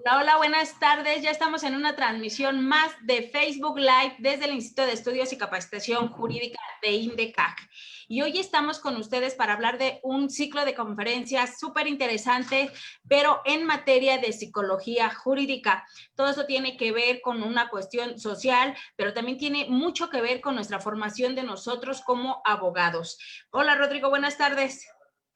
Hola, hola, buenas tardes. Ya estamos en una transmisión más de Facebook Live desde el Instituto de Estudios y Capacitación Jurídica de INDECAC. Y hoy estamos con ustedes para hablar de un ciclo de conferencias súper interesante, pero en materia de psicología jurídica. Todo eso tiene que ver con una cuestión social, pero también tiene mucho que ver con nuestra formación de nosotros como abogados. Hola, Rodrigo, buenas tardes.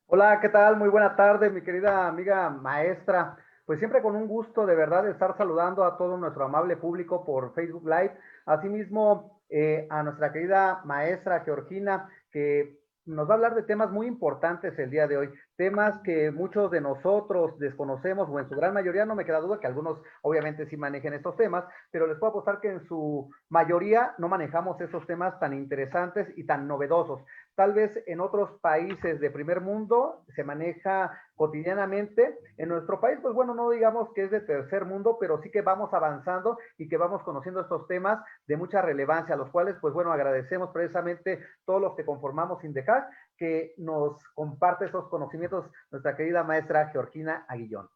Hola, ¿qué tal? Muy buena tarde, mi querida amiga maestra. Pues siempre con un gusto de verdad de estar saludando a todo nuestro amable público por Facebook Live. Asimismo, a nuestra querida maestra Georgina, que nos va a hablar de temas muy importantes el día de hoy. Temas que muchos de nosotros desconocemos, o en su gran mayoría, no me queda duda que algunos obviamente sí manejen estos temas, pero les puedo apostar que en su mayoría no manejamos esos temas tan interesantes y tan novedosos. Tal vez en otros países de primer mundo se maneja cotidianamente. En nuestro país, pues bueno, no digamos que es de tercer mundo, pero sí que vamos avanzando y que vamos conociendo estos temas de mucha relevancia, a los cuales, pues bueno, agradecemos precisamente todos los que conformamos INDECAC, que nos comparte esos conocimientos nuestra querida maestra Georgina Aguillón.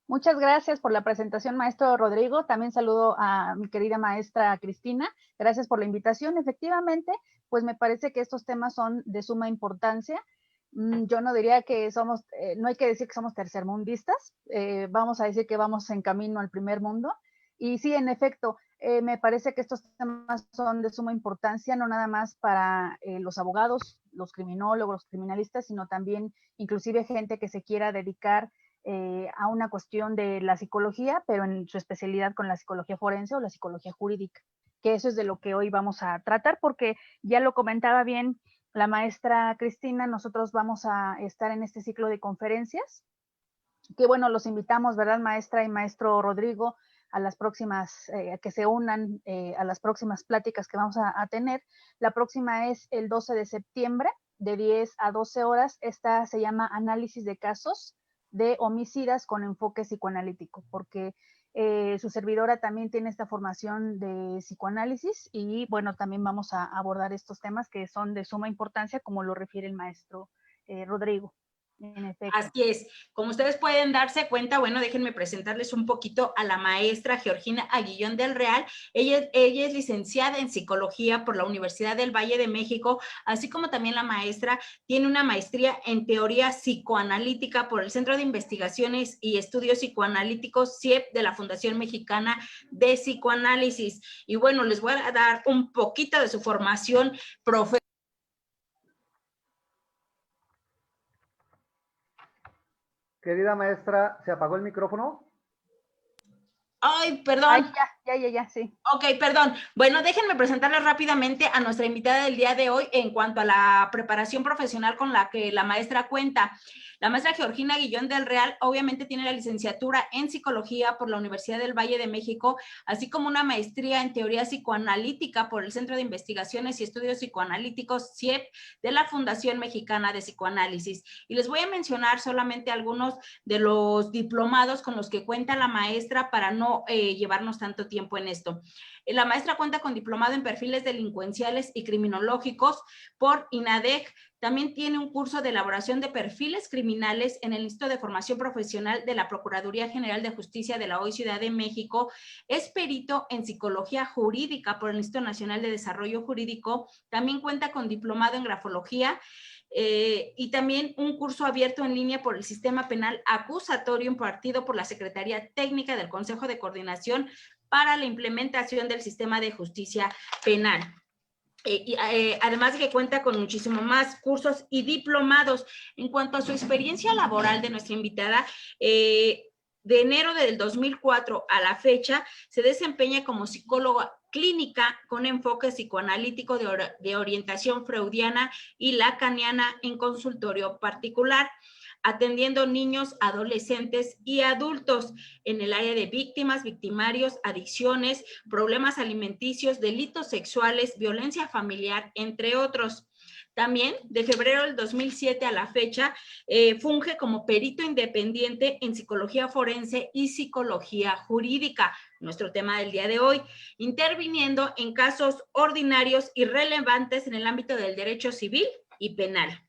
Muchas gracias por la presentación, maestro Rodrigo. También saludo a mi querida maestra Cristina. Gracias por la invitación. Efectivamente, pues me parece que estos temas son de suma importancia. Yo no diría que somos, no hay que decir que somos tercermundistas, vamos a decir que vamos en camino al primer mundo. Y sí, en efecto, me parece que estos temas son de suma importancia, no nada más para los abogados, los criminólogos, los criminalistas, sino también inclusive gente que se quiera dedicar a una cuestión de la psicología, pero en su especialidad con la psicología forense o la psicología jurídica, que eso es de lo que hoy vamos a tratar, porque ya lo comentaba bien la maestra Cristina, nosotros vamos a estar en este ciclo de conferencias, que bueno, los invitamos, ¿verdad, maestra y maestro Rodrigo, a las próximas, que se unan a las próximas pláticas que vamos a tener. La próxima es el 12 de septiembre, de 10 a 12 horas. Esta se llama Análisis de casos de homicidas con enfoque psicoanalítico, porque su servidora también tiene esta formación de psicoanálisis y bueno, también vamos a abordar estos temas que son de suma importancia, como lo refiere el maestro Rodrigo. En efecto. Así es. Como ustedes pueden darse cuenta, bueno, déjenme presentarles un poquito a la maestra Georgina Aguillón del Real. Ella es licenciada en psicología por la Universidad del Valle de México, así como también la maestra tiene una maestría en teoría psicoanalítica por el Centro de Investigaciones y Estudios Psicoanalíticos CIEP de la Fundación Mexicana de Psicoanálisis. Y bueno, les voy a dar un poquito de su formación profesional. Querida maestra, ¿se apagó el micrófono? Ay, perdón. Ay, ya, sí. Ok, perdón. Bueno, déjenme presentarles rápidamente a nuestra invitada del día de hoy en cuanto a la preparación profesional con la que la maestra cuenta. La maestra Georgina Guillón del Real obviamente tiene la licenciatura en psicología por la Universidad del Valle de México, así como una maestría en teoría psicoanalítica por el Centro de Investigaciones y Estudios Psicoanalíticos CIEP de la Fundación Mexicana de Psicoanálisis. Y les voy a mencionar solamente algunos de los diplomados con los que cuenta la maestra para no llevarnos tanto tiempo en esto. La maestra cuenta con diplomado en perfiles delincuenciales y criminológicos por INADEC. También tiene un curso de elaboración de perfiles criminales en el Instituto de Formación Profesional de la Procuraduría General de Justicia de la hoy Ciudad de México. Es perito en psicología jurídica por el Instituto Nacional de Desarrollo Jurídico. También cuenta con diplomado en grafología. Y también un curso abierto en línea por el Sistema Penal Acusatorio impartido por la Secretaría Técnica del Consejo de Coordinación para la implementación del sistema de justicia penal. Además de que cuenta con muchísimo más cursos y diplomados. En cuanto a su experiencia laboral de nuestra invitada, de enero del 2004 a la fecha, se desempeña como psicóloga clínica con enfoque psicoanalítico de orientación freudiana y lacaniana en consultorio particular, atendiendo niños, adolescentes y adultos en el área de víctimas, victimarios, adicciones, problemas alimenticios, delitos sexuales, violencia familiar, entre otros. También, de febrero del 2007 a la fecha, funge como perito independiente en psicología forense y psicología jurídica, nuestro tema del día de hoy, interviniendo en casos ordinarios y relevantes en el ámbito del derecho civil y penal.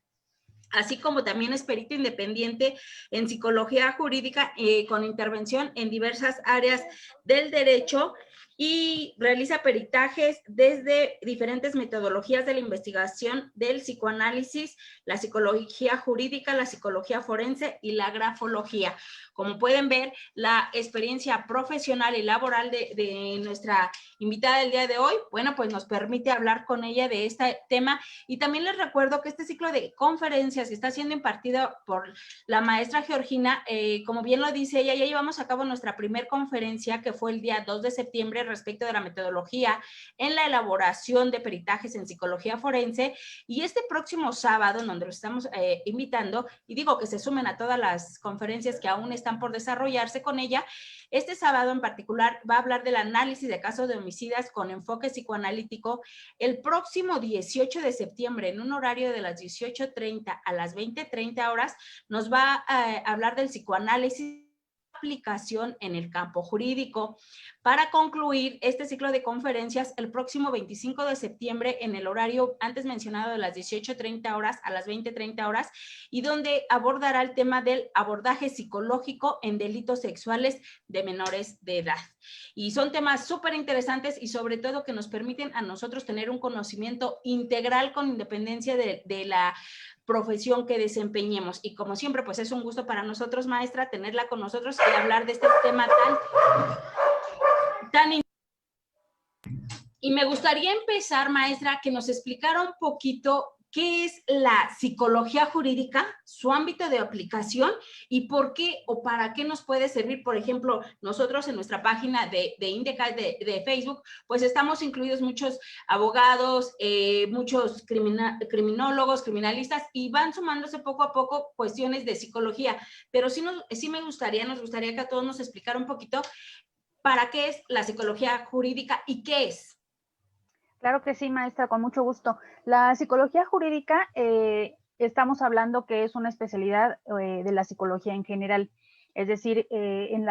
así como también es perito independiente en psicología jurídica con intervención en diversas áreas del derecho y realiza peritajes desde diferentes metodologías de la investigación del psicoanálisis, la psicología jurídica, la psicología forense y la grafología. Como pueden ver, la experiencia profesional y laboral de nuestra invitada del día de hoy, bueno, pues nos permite hablar con ella de este tema. Y también les recuerdo que este ciclo de conferencias está siendo impartido por la maestra Georgina, como bien lo dice ella, ya llevamos a cabo nuestra primer conferencia, que fue el día 2 de septiembre, respecto de la metodología en la elaboración de peritajes en psicología forense, y este próximo sábado, en donde los estamos invitando, y digo que se sumen a todas las conferencias que aún están por desarrollarse con ella, este sábado en particular va a hablar del análisis de casos de homicidas con enfoque psicoanalítico. El próximo 18 de septiembre, en un horario de las 18:30 a las 20:30 horas, nos va a hablar del psicoanálisis aplicación en el campo jurídico. Para concluir este ciclo de conferencias, el próximo 25 de septiembre en el horario antes mencionado de las 18:30 horas a las 20:30 horas, y donde abordará el tema del abordaje psicológico en delitos sexuales de menores de edad. Y son temas súper interesantes y sobre todo que nos permiten a nosotros tener un conocimiento integral con independencia de la profesión que desempeñemos. Y como siempre, pues es un gusto para nosotros, maestra, tenerla con nosotros y hablar de este tema tan y me gustaría empezar, maestra, que nos explicara un poquito qué es la psicología jurídica, su ámbito de aplicación y por qué o para qué nos puede servir. Por ejemplo, nosotros en nuestra página de INDECAI de Facebook, pues estamos incluidos muchos abogados, muchos criminólogos, criminalistas, y van sumándose poco a poco cuestiones de psicología. Pero sí nos gustaría que a todos nos explicara un poquito para qué es la psicología jurídica y qué es. Claro que sí, maestra, con mucho gusto. La psicología jurídica, estamos hablando que es una especialidad de la psicología en general. Es decir, en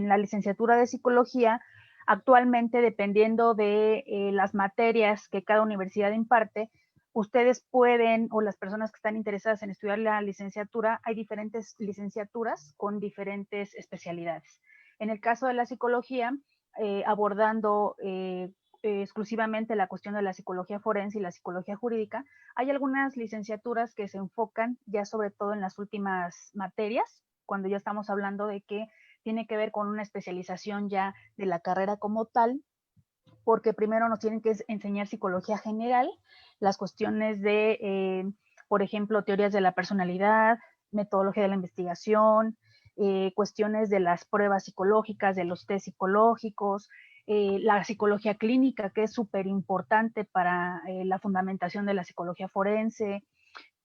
la licenciatura de psicología, actualmente, dependiendo de las materias que cada universidad imparte, ustedes pueden, o las personas que están interesadas en estudiar la licenciatura, hay diferentes licenciaturas con diferentes especialidades. En el caso de la psicología, abordando exclusivamente la cuestión de la psicología forense y la psicología jurídica, hay algunas licenciaturas que se enfocan ya sobre todo en las últimas materias, cuando ya estamos hablando de que tiene que ver con una especialización ya de la carrera como tal, porque primero nos tienen que enseñar psicología general, las cuestiones de, por ejemplo, teorías de la personalidad, metodología de la investigación, cuestiones de las pruebas psicológicas, de los test psicológicos, la psicología clínica, que es súper importante para la fundamentación de la psicología forense.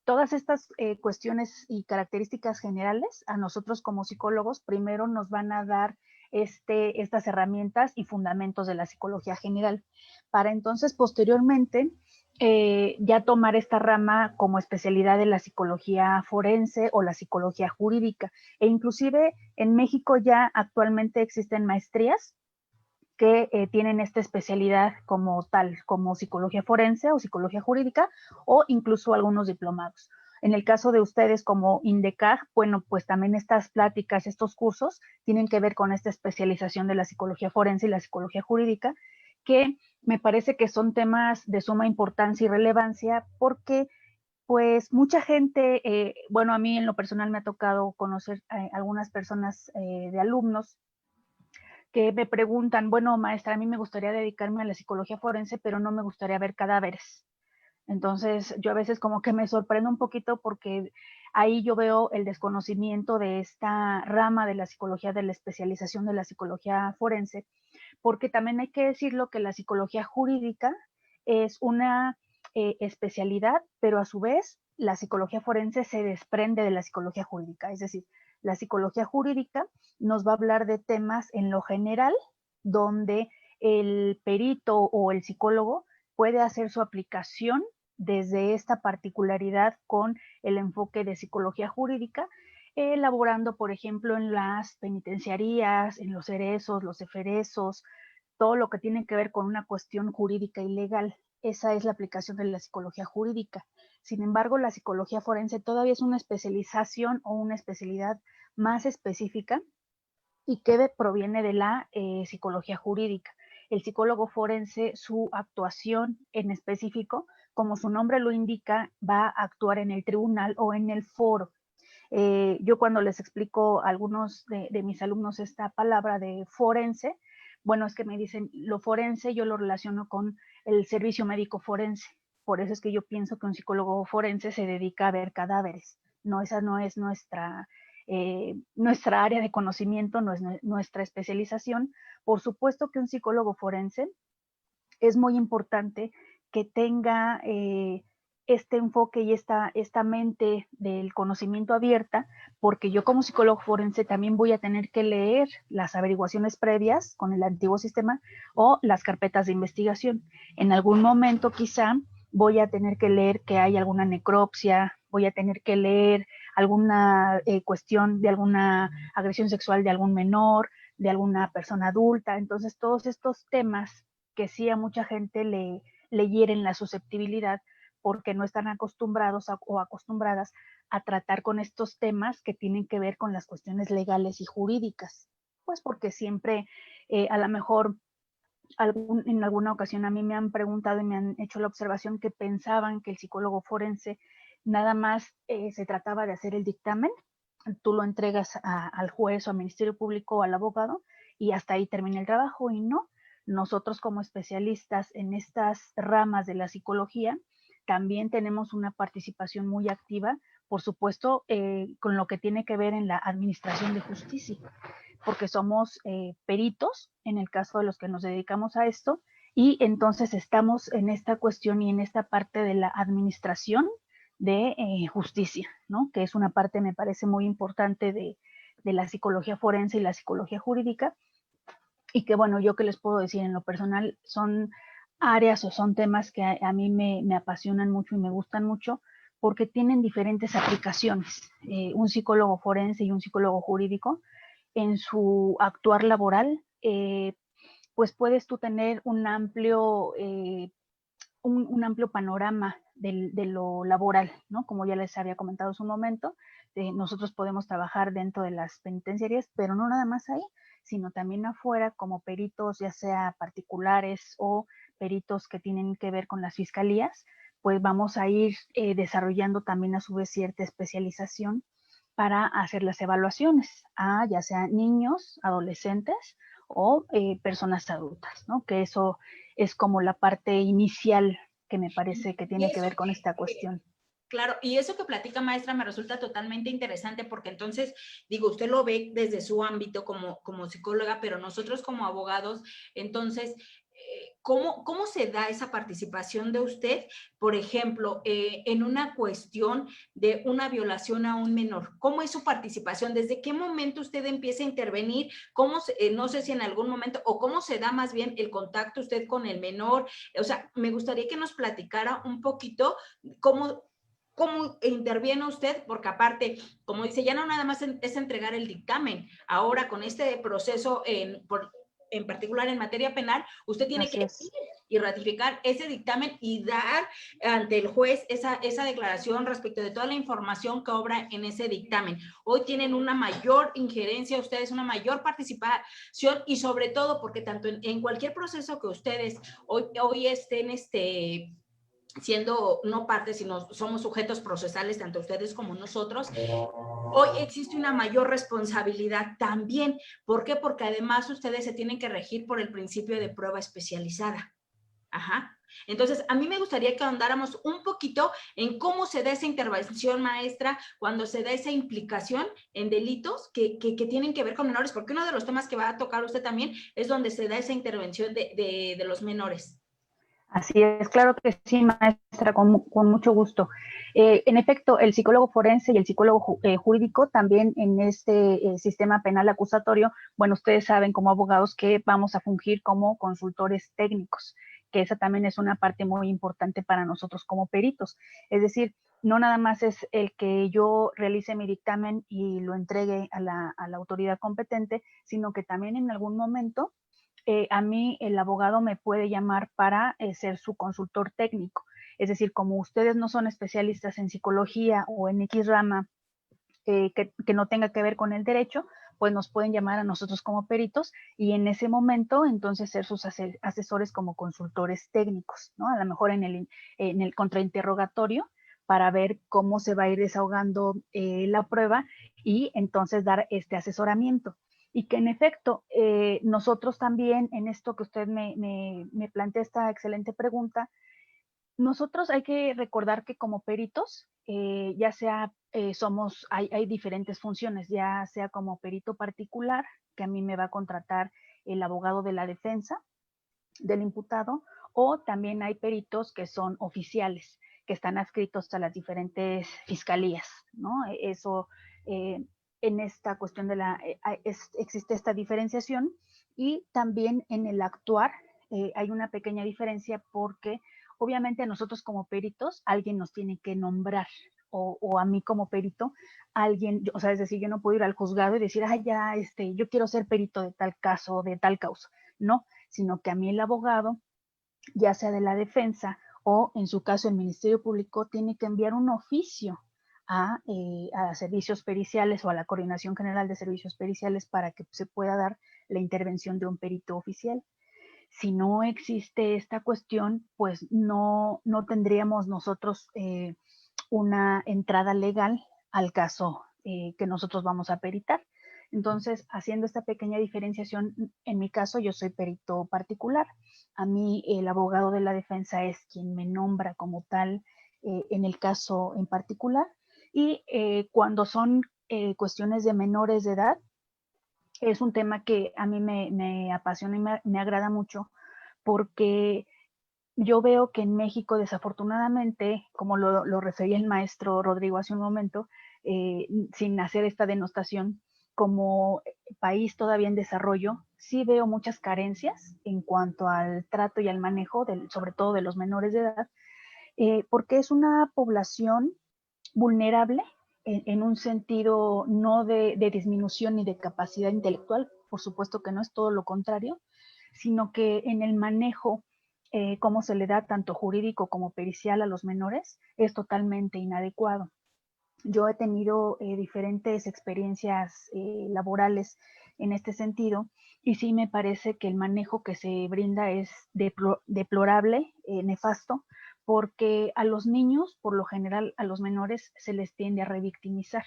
Todas estas cuestiones y características generales a nosotros como psicólogos primero nos van a dar estas herramientas y fundamentos de la psicología general, para entonces posteriormente ya tomar esta rama como especialidad de la psicología forense o la psicología jurídica. E inclusive en México ya actualmente existen maestrías que tienen esta especialidad como tal, como psicología forense o psicología jurídica, o incluso algunos diplomados. En el caso de ustedes como INDECAG, bueno, pues también estas pláticas, estos cursos, tienen que ver con esta especialización de la psicología forense y la psicología jurídica, que me parece que son temas de suma importancia y relevancia porque pues mucha gente, bueno, a mí en lo personal me ha tocado conocer algunas personas de alumnos que me preguntan, bueno, maestra, a mí me gustaría dedicarme a la psicología forense, pero no me gustaría ver cadáveres. Entonces, yo a veces como que me sorprendo un poquito porque ahí yo veo el desconocimiento de esta rama de la psicología, de la especialización de la psicología forense, porque también hay que decirlo que la psicología jurídica es una especialidad, pero a su vez la psicología forense se desprende de la psicología jurídica. Es decir, la psicología jurídica nos va a hablar de temas en lo general, donde el perito o el psicólogo puede hacer su aplicación desde esta particularidad con el enfoque de psicología jurídica, elaborando, por ejemplo, en las penitenciarías, en los cerezos, los eferesos, todo lo que tiene que ver con una cuestión jurídica y legal. Esa es la aplicación de la psicología jurídica. Sin embargo, la psicología forense todavía es una especialización o una especialidad más específica y que proviene de la psicología jurídica. El psicólogo forense, su actuación en específico, como su nombre lo indica, va a actuar en el tribunal o en el foro. Yo cuando les explico a algunos de mis alumnos esta palabra de forense, bueno, es que me dicen, lo forense yo lo relaciono con el servicio médico forense. Por eso es que yo pienso que un psicólogo forense se dedica a ver cadáveres. No, esa no es nuestra área de conocimiento, no es nuestra especialización. Por supuesto que un psicólogo forense es muy importante que tenga este enfoque y esta mente del conocimiento abierta, porque yo como psicólogo forense también voy a tener que leer las averiguaciones previas con el antiguo sistema o las carpetas de investigación. En algún momento quizá voy a tener que leer que hay alguna necropsia, voy a tener que leer alguna cuestión de alguna agresión sexual de algún menor, de alguna persona adulta. Entonces, todos estos temas que sí a mucha gente le hieren la susceptibilidad porque no están acostumbrados o acostumbradas a tratar con estos temas que tienen que ver con las cuestiones legales y jurídicas. Pues porque siempre, a lo mejor, en alguna ocasión a mí me han preguntado y me han hecho la observación que pensaban que el psicólogo forense nada más se trataba de hacer el dictamen, tú lo entregas al juez o al Ministerio Público o al abogado y hasta ahí termina el trabajo, y no. Nosotros como especialistas en estas ramas de la psicología también tenemos una participación muy activa, por supuesto, con lo que tiene que ver en la administración de justicia, porque somos peritos en el caso de los que nos dedicamos a esto, y entonces estamos en esta cuestión y en esta parte de la administración de justicia, ¿no? Que es una parte, me parece, muy importante de la psicología forense y la psicología jurídica, y que, bueno, yo que les puedo decir en lo personal, son áreas o son temas que a mí me apasionan mucho y me gustan mucho, porque tienen diferentes aplicaciones. Un psicólogo forense y un psicólogo jurídico, en su actuar laboral, pues puedes tú tener un amplio panorama de lo laboral, ¿no? Como ya les había comentado hace un momento, nosotros podemos trabajar dentro de las penitenciarias, pero no nada más ahí, sino también afuera como peritos, ya sea particulares o peritos que tienen que ver con las fiscalías, pues vamos a ir desarrollando también a su vez cierta especialización para hacer las evaluaciones a ya sea niños, adolescentes o personas adultas, ¿no? Que eso es como la parte inicial que me parece que tiene que ver con esta cuestión. Claro, y eso que platica, maestra, me resulta totalmente interesante, porque entonces, digo, usted lo ve desde su ámbito como psicóloga, pero nosotros como abogados, entonces, ¿cómo se da esa participación de usted, por ejemplo, en una cuestión de una violación a un menor? ¿Cómo es su participación? ¿Desde qué momento usted empieza a intervenir? No sé si en algún momento, o cómo se da más bien el contacto usted con el menor. O sea, me gustaría que nos platicara un poquito cómo interviene usted, porque aparte, como dice, ya no nada más es entregar el dictamen. Ahora, con este proceso en particular en materia penal, usted tiene que ir y ratificar ese dictamen y dar ante el juez esa declaración respecto de toda la información que obra en ese dictamen. Hoy tienen una mayor injerencia ustedes, una mayor participación, y sobre todo porque tanto en cualquier proceso que ustedes hoy estén siendo no parte, sino somos sujetos procesales, tanto ustedes como nosotros, hoy existe una mayor responsabilidad también. ¿Por qué? Porque además ustedes se tienen que regir por el principio de prueba especializada. Ajá. Entonces, a mí me gustaría que ahondáramos un poquito en cómo se da esa intervención, maestra, cuando se da esa implicación en delitos que tienen que ver con menores, porque uno de los temas que va a tocar usted también es donde se da esa intervención de los menores. Así es, claro que sí, maestra, con mucho gusto. En efecto, el psicólogo forense y el psicólogo jurídico también en este sistema penal acusatorio, bueno, ustedes saben como abogados que vamos a fungir como consultores técnicos, que esa también es una parte muy importante para nosotros como peritos. Es decir, no nada más es el que yo realice mi dictamen y lo entregue a la autoridad competente, sino que también en algún momento a mí el abogado me puede llamar para ser su consultor técnico. Es decir, como ustedes no son especialistas en psicología o en X rama que no tenga que ver con el derecho, pues nos pueden llamar a nosotros como peritos y en ese momento entonces ser sus asesores como consultores técnicos, ¿no? A lo mejor en el contrainterrogatorio para ver cómo se va a ir desahogando la prueba y entonces dar este asesoramiento. Y que en efecto, nosotros también en esto que usted me plantea esta excelente pregunta, nosotros hay que recordar que como peritos, ya sea hay diferentes funciones, ya sea como perito particular, que a mí me va a contratar el abogado de la defensa del imputado, o también hay peritos que son oficiales, que están adscritos a las diferentes fiscalías, ¿no? Eso, en esta cuestión existe esta diferenciación y también en el actuar hay una pequeña diferencia porque obviamente a nosotros como peritos alguien nos tiene que nombrar o a mí como perito, alguien, o sea, es decir, yo no puedo ir al juzgado y decir, ya, yo quiero ser perito de tal caso, de tal causa, no, sino que a mí el abogado, ya sea de la defensa o en su caso el Ministerio Público, tiene que enviar un oficio a servicios periciales o a la Coordinación General de Servicios Periciales para que se pueda dar la intervención de un perito oficial. Si no existe esta cuestión, pues no tendríamos nosotros una entrada legal al caso que nosotros vamos a peritar. Entonces, haciendo esta pequeña diferenciación, en mi caso yo soy perito particular. A mí el abogado de la defensa es quien me nombra como tal en el caso en particular. Y cuando son cuestiones de menores de edad, es un tema que a mí me apasiona y me agrada mucho porque yo veo que en México, desafortunadamente, como lo refería el maestro Rodrigo hace un momento, sin hacer esta denostación, como país todavía en desarrollo, sí veo muchas carencias en cuanto al trato y al manejo, sobre todo de los menores de edad, porque es una población vulnerable en un sentido no de disminución ni de capacidad intelectual, por supuesto que no es todo lo contrario, sino que en el manejo, cómo se le da tanto jurídico como pericial a los menores, es totalmente inadecuado. Yo he tenido diferentes experiencias laborales en este sentido y sí me parece que el manejo que se brinda es deplorable, nefasto, porque a los niños, por lo general a los menores, se les tiende a revictimizar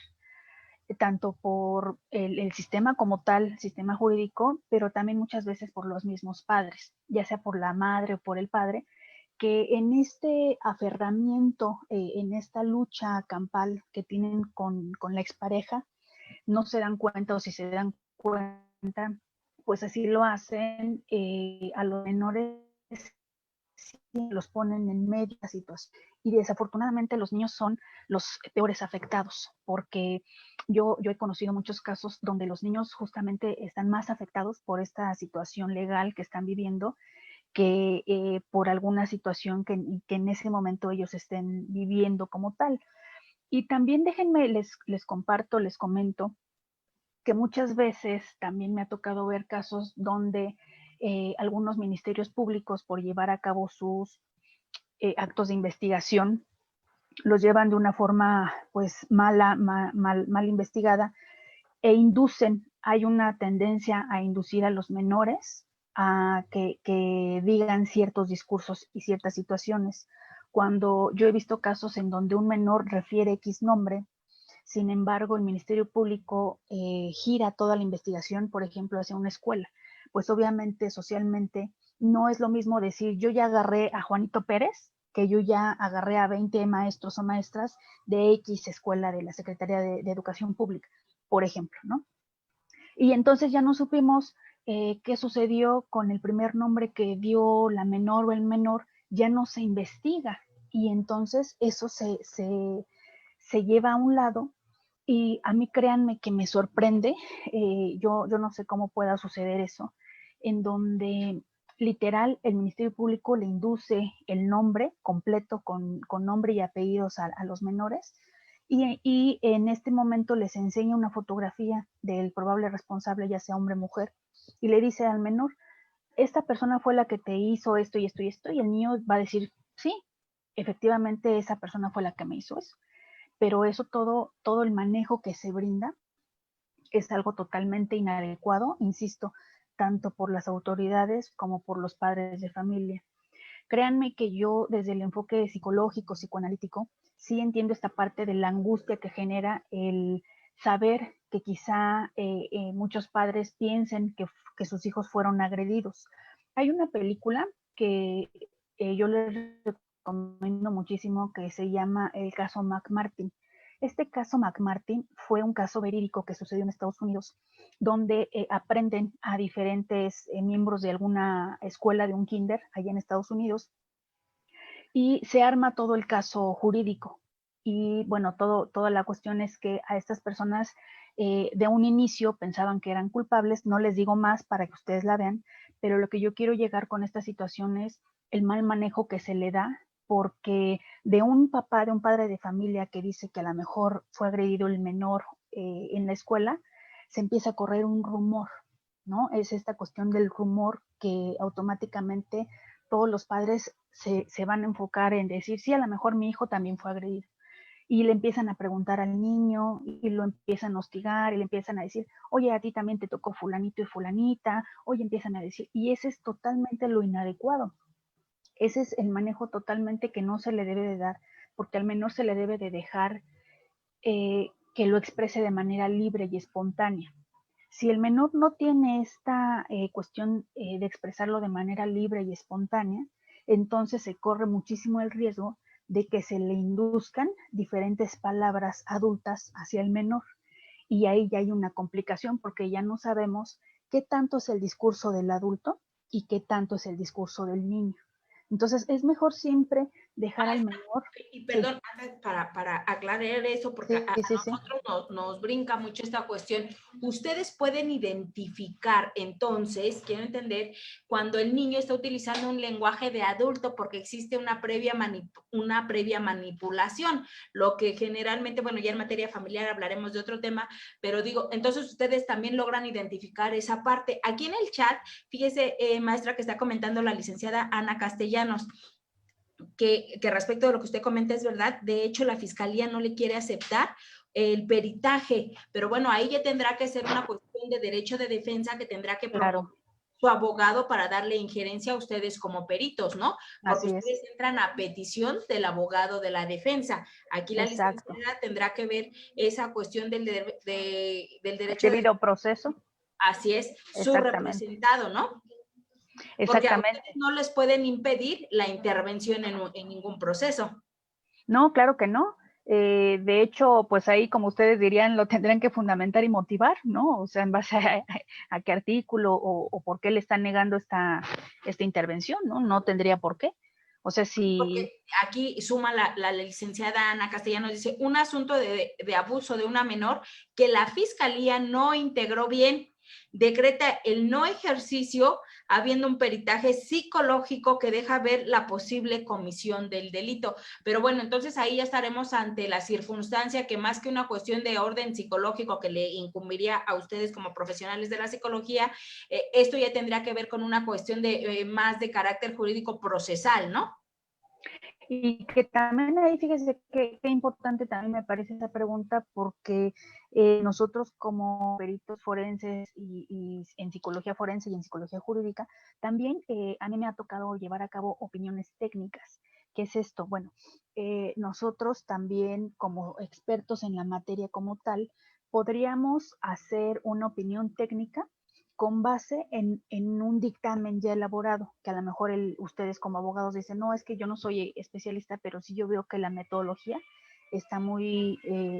tanto por el sistema como tal, sistema jurídico, pero también muchas veces por los mismos padres, ya sea por la madre o por el padre, que en este aferramiento, en esta lucha campal que tienen con la expareja, no se dan cuenta o si se dan cuenta, pues así lo hacen a los menores, los ponen en media situación. Y desafortunadamente los niños son los peores afectados, porque yo he conocido muchos casos donde los niños justamente están más afectados por esta situación legal que están viviendo que por alguna situación que en ese momento ellos estén viviendo como tal. Y también déjenme, les comparto, les comento, que muchas veces también me ha tocado ver casos donde algunos ministerios públicos, por llevar a cabo sus actos de investigación, los llevan de una forma pues mal investigada e inducen, hay una tendencia a inducir a los menores a que digan ciertos discursos y ciertas situaciones. Cuando yo he visto casos en donde un menor refiere X nombre, sin embargo, el Ministerio Público gira toda la investigación, por ejemplo, hacia una escuela. Pues obviamente, socialmente, no es lo mismo decir yo ya agarré a Juanito Pérez que yo ya agarré a 20 maestros o maestras de X escuela de la Secretaría de Educación Pública, por ejemplo, ¿no? Y entonces ya no supimos qué sucedió con el primer nombre que dio la menor o el menor, ya no se investiga. Y entonces eso se lleva a un lado y a mí créanme que me sorprende, yo no sé cómo pueda suceder eso, en donde literal el Ministerio Público le induce el nombre completo con nombre y apellidos a los menores y en este momento les enseña una fotografía del probable responsable, ya sea hombre o mujer, y le dice al menor, esta persona fue la que te hizo esto y esto y esto, y el niño va a decir, sí, efectivamente esa persona fue la que me hizo eso. Pero eso todo el manejo que se brinda es algo totalmente inadecuado, insisto, tanto por las autoridades como por los padres de familia. Créanme que yo desde el enfoque psicológico, psicoanalítico, sí entiendo esta parte de la angustia que genera el saber que quizá muchos padres piensen que sus hijos fueron agredidos. Hay una película que yo les recomiendo muchísimo que se llama El caso McMartin. Este caso McMartin fue un caso verídico que sucedió en Estados Unidos, donde aprenden a diferentes miembros de alguna escuela de un kinder allá en Estados Unidos y se arma todo el caso jurídico. Y bueno, toda la cuestión es que a estas personas de un inicio pensaban que eran culpables, no les digo más para que ustedes la vean, pero lo que yo quiero llegar con esta situación es el mal manejo que se le da, porque de un papá, de un padre de familia que dice que a lo mejor fue agredido el menor en la escuela, se empieza a correr un rumor, ¿no? Es esta cuestión del rumor que automáticamente todos los padres se van a enfocar en decir, sí, a lo mejor mi hijo también fue agredido. Y le empiezan a preguntar al niño y lo empiezan a hostigar y le empiezan a decir, oye, a ti también te tocó fulanito y fulanita, oye, empiezan a decir, y ese es totalmente lo inadecuado. Ese es el manejo totalmente que no se le debe de dar, porque al menor se le debe de dejar que lo exprese de manera libre y espontánea. Si el menor no tiene esta cuestión de expresarlo de manera libre y espontánea, entonces se corre muchísimo el riesgo de que se le induzcan diferentes palabras adultas hacia el menor. Y ahí ya hay una complicación porque ya no sabemos qué tanto es el discurso del adulto y qué tanto es el discurso del niño. Entonces es mejor siempre dejar al menor. Y perdón, sí, para aclarar eso, porque sí, a sí, nosotros nos brinca mucho esta cuestión. Ustedes pueden identificar, entonces, quiero entender, cuando el niño está utilizando un lenguaje de adulto porque existe una previa manipulación, lo que generalmente, bueno, ya en materia familiar hablaremos de otro tema, pero digo, entonces ustedes también logran identificar esa parte. Aquí en el chat, fíjese, maestra, que está comentando la licenciada Ana Castellanos, que respecto de lo que usted comenta es verdad. De hecho, la fiscalía no le quiere aceptar el peritaje, pero bueno, ahí ya tendrá que ser una cuestión de derecho de defensa que tendrá que promover su abogado para darle injerencia a ustedes como peritos, ¿no? Porque Así ustedes entran a petición del abogado de la defensa. Aquí la licenciada tendrá que ver esa cuestión del derecho de debido proceso. Así es, su representado, ¿no? Porque a ustedes no les pueden impedir la intervención en ningún proceso. No, claro que no. De hecho, pues ahí, como ustedes dirían, lo tendrán que fundamentar y motivar, ¿no? O sea, en base a qué artículo o por qué le están negando esta intervención, ¿no? No tendría por qué. O sea, si... Porque aquí suma la licenciada Ana Castellanos, dice, un asunto de abuso de una menor que la fiscalía no integró bien, decreta el no ejercicio habiendo un peritaje psicológico que deja ver la posible comisión del delito. Pero bueno, entonces ahí ya estaremos ante la circunstancia que más que una cuestión de orden psicológico que le incumbiría a ustedes como profesionales de la psicología, esto ya tendría que ver con una cuestión de más de carácter jurídico procesal, ¿no? Y que también ahí, fíjese qué importante también me parece esa pregunta, porque nosotros como peritos forenses y en psicología forense y en psicología jurídica, también a mí me ha tocado llevar a cabo opiniones técnicas. ¿Qué es esto? Bueno, nosotros también como expertos en la materia como tal, podríamos hacer una opinión técnica con base en un dictamen ya elaborado, que a lo mejor ustedes como abogados dicen, no, es que yo no soy especialista, pero sí yo veo que la metodología está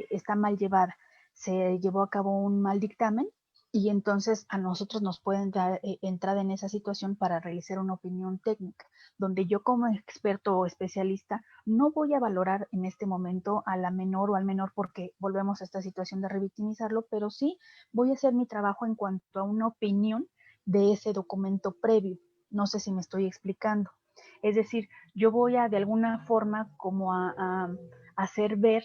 está mal llevada. Se llevó a cabo un mal dictamen y entonces a nosotros nos pueden dar entrada en esa situación para realizar una opinión técnica, donde yo como experto o especialista no voy a valorar en este momento a la menor o al menor porque volvemos a esta situación de revictimizarlo, pero sí voy a hacer mi trabajo en cuanto a una opinión de ese documento previo. No sé si me estoy explicando. Es decir, yo voy a de alguna forma como a hacer ver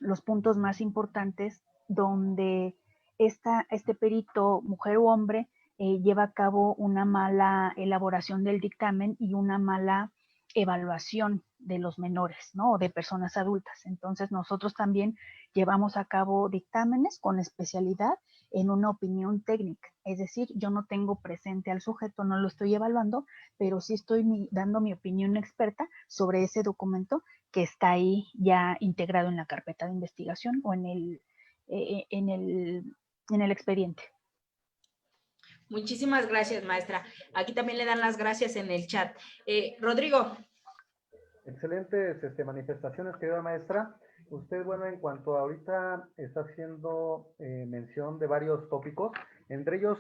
los puntos más importantes donde este perito, mujer o hombre, lleva a cabo una mala elaboración del dictamen y una mala evaluación de los menores, ¿no? O de personas adultas. Entonces nosotros también llevamos a cabo dictámenes con especialidad en una opinión técnica. Es decir, yo no tengo presente al sujeto, no lo estoy evaluando, pero sí estoy dando mi opinión experta sobre ese documento que está ahí ya integrado en la carpeta de investigación o en el expediente. Muchísimas gracias, maestra. Aquí también le dan las gracias en el chat. Rodrigo. Excelentes manifestaciones, querida maestra. Usted, bueno, en cuanto a ahorita está haciendo mención de varios tópicos, entre ellos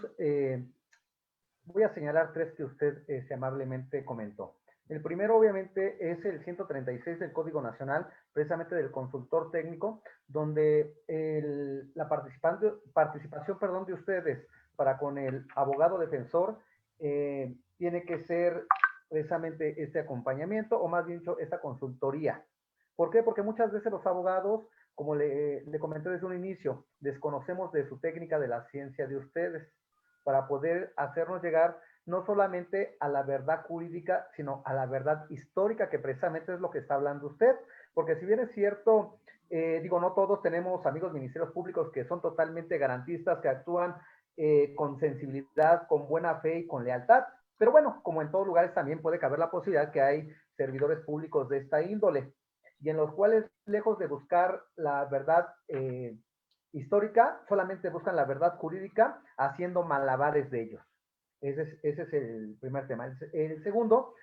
voy a señalar tres que usted amablemente comentó. El primero, obviamente, es el 136 del Código Nacional, precisamente del consultor técnico, donde la participación, perdón, de ustedes para con el abogado defensor tiene que ser precisamente este acompañamiento, o más bien dicho, esta consultoría. ¿Por qué? Porque muchas veces los abogados, como le comenté desde un inicio, desconocemos de su técnica, de la ciencia de ustedes, para poder hacernos llegar no solamente a la verdad jurídica, sino a la verdad histórica, que precisamente es lo que está hablando usted. Porque si bien es cierto, digo, no todos tenemos amigos ministerios públicos que son totalmente garantistas, que actúan con sensibilidad, con buena fe y con lealtad. Pero bueno, como en todos lugares también puede caber la posibilidad que hay servidores públicos de esta índole, y en los cuales, lejos de buscar la verdad histórica, solamente buscan la verdad jurídica haciendo malabares de ellos. Ese es el primer tema. El segundo,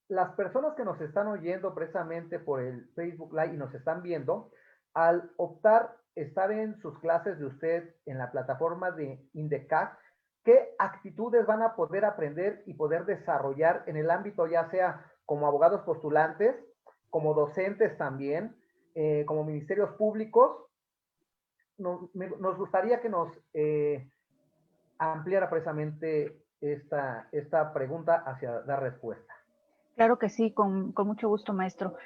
las personas que nos están oyendo precisamente por el Facebook Live y nos están viendo, al optar estar en sus clases de usted en la plataforma de INDECAC, ¿qué actitudes van a poder aprender y poder desarrollar en el ámbito, ya sea como abogados postulantes, como docentes también, como ministerios públicos? Nos gustaría que nos ampliara precisamente esta pregunta hacia dar respuesta. Claro que sí, con mucho gusto, maestro.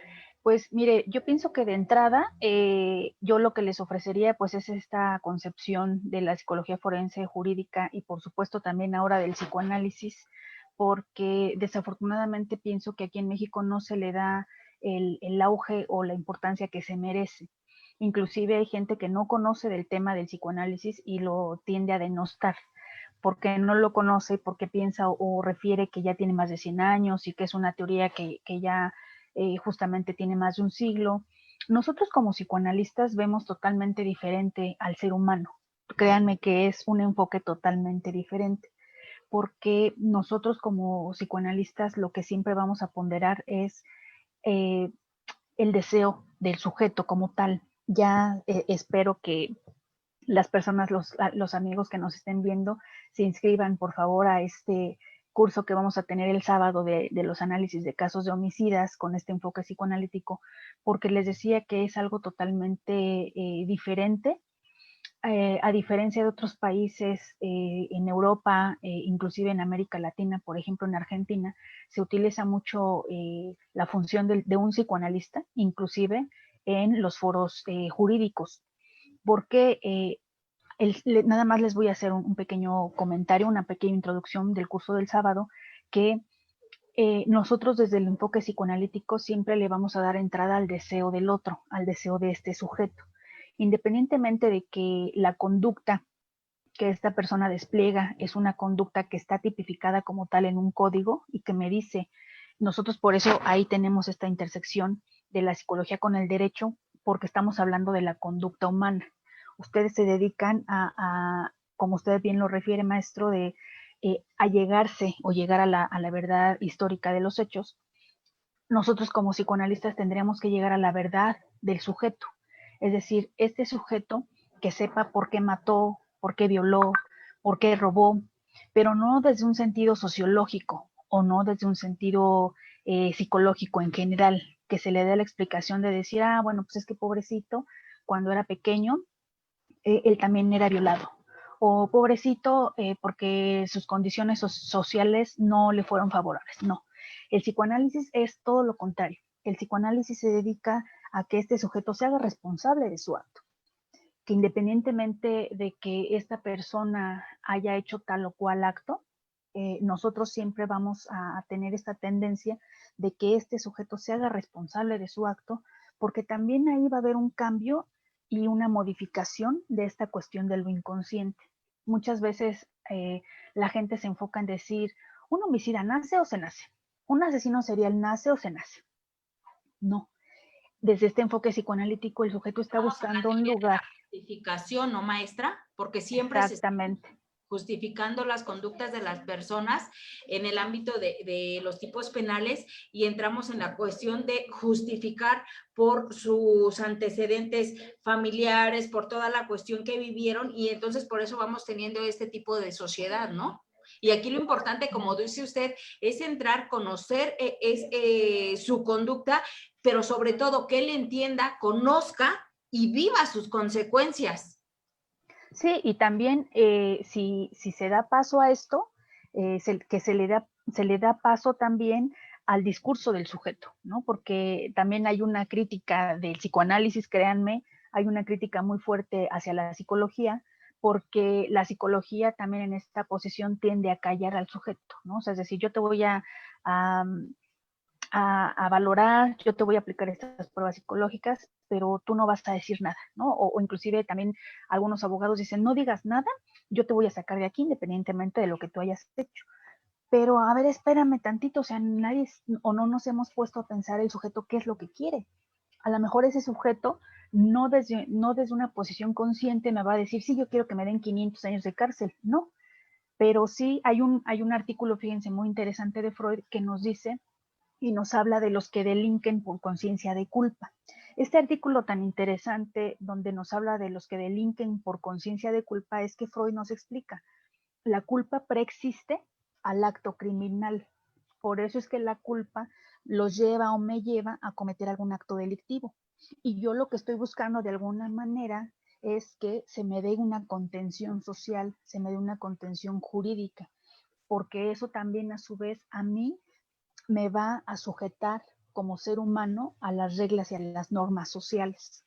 Pues mire, yo pienso que de entrada, yo lo que les ofrecería pues es esta concepción de la psicología forense jurídica y por supuesto también ahora del psicoanálisis, porque desafortunadamente pienso que aquí en México no se le da el auge o la importancia que se merece. Inclusive hay gente que no conoce del tema del psicoanálisis y lo tiende a denostar porque no lo conoce, porque piensa o refiere que ya tiene más de 100 años y que es una teoría que ya justamente tiene más de un siglo. Nosotros como psicoanalistas vemos totalmente diferente al ser humano. Créanme que es un enfoque totalmente diferente, porque nosotros como psicoanalistas lo que siempre vamos a ponderar es el deseo del sujeto como tal. Ya espero que las personas, los amigos que nos estén viendo, se inscriban por favor a este curso que vamos a tener el sábado de los análisis de casos de homicidas con este enfoque psicoanalítico, porque les decía que es algo totalmente diferente, a diferencia de otros países en Europa, inclusive en América Latina, por ejemplo en Argentina, se utiliza mucho la función de un psicoanalista, inclusive en los foros jurídicos, porque nada más les voy a hacer un pequeño comentario, una pequeña introducción del curso del sábado, que nosotros desde el enfoque psicoanalítico siempre le vamos a dar entrada al deseo del otro, al deseo de este sujeto, independientemente de que la conducta que esta persona despliega es una conducta que está tipificada como tal en un código y que me dice, nosotros por eso ahí tenemos esta intersección de la psicología con el derecho, porque estamos hablando de la conducta humana. Ustedes se dedican como usted bien lo refiere, maestro, de allegarse o llegar a la verdad histórica de los hechos. Nosotros como psicoanalistas tendríamos que llegar a la verdad del sujeto. Es decir, este sujeto que sepa por qué mató, por qué violó, por qué robó, pero no desde un sentido sociológico o no desde un sentido psicológico en general, que se le dé la explicación de decir, bueno, pues es que pobrecito, cuando era pequeño, él también era violado. O pobrecito, porque sus condiciones sociales no le fueron favorables. No, el psicoanálisis es todo lo contrario. El psicoanálisis se dedica a que este sujeto se haga responsable de su acto, que independientemente de que esta persona haya hecho tal o cual acto, nosotros siempre vamos a tener esta tendencia de que este sujeto se haga responsable de su acto, porque también ahí va a haber un cambio y una modificación de esta cuestión de lo inconsciente. Muchas veces la gente se enfoca en decir, ¿un homicida nace o se nace? ¿Un asesino serial nace o se nace? No. Desde este enfoque psicoanalítico, el sujeto está buscando un lugar. Justificación, ¿no, maestra? Porque siempre Exactamente. se justificando las conductas de las personas en el ámbito de los tipos penales y entramos en la cuestión de justificar por sus antecedentes familiares, por toda la cuestión que vivieron y entonces por eso vamos teniendo este tipo de sociedad, ¿no? Y aquí lo importante, como dice usted, es entrar, conocer su conducta, pero sobre todo que él entienda, conozca y viva sus consecuencias. Sí, y también si se da paso a esto, que se le da paso también al discurso del sujeto, ¿no? Porque también hay una crítica del psicoanálisis, créanme, hay una crítica muy fuerte hacia la psicología, porque la psicología también en esta posición tiende a callar al sujeto, ¿no? O sea, es decir, yo te voy a valorar, yo te voy a aplicar estas pruebas psicológicas, pero tú no vas a decir nada, ¿no? O inclusive también algunos abogados dicen, no digas nada, yo te voy a sacar de aquí independientemente de lo que tú hayas hecho. Pero a ver, espérame tantito, o sea, nadie o no nos hemos puesto a pensar el sujeto qué es lo que quiere. A lo mejor ese sujeto no desde una posición consciente me va a decir, sí, yo quiero que me den 500 años de cárcel, no. Pero sí hay un artículo, fíjense, muy interesante de Freud que nos dice y nos habla de los que delinquen por conciencia de culpa. Este artículo tan interesante donde nos habla de los que delinquen por conciencia de culpa es que Freud nos explica, la culpa preexiste al acto criminal. Por eso es que la culpa los lleva o me lleva a cometer algún acto delictivo. Y yo lo que estoy buscando de alguna manera es que se me dé una contención social, se me dé una contención jurídica, porque eso también a su vez a mí me va a sujetar como ser humano a las reglas y a las normas sociales.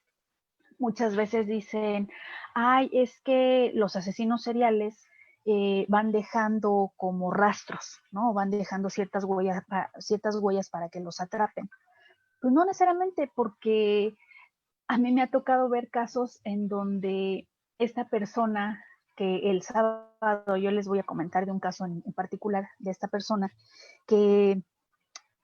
Muchas veces dicen, ay, es que los asesinos seriales van dejando como rastros, ¿no? Van dejando ciertas huellas para que los atrapen. Pues no necesariamente, porque a mí me ha tocado ver casos en donde esta persona, que el sábado yo les voy a comentar de un caso en particular de esta persona, que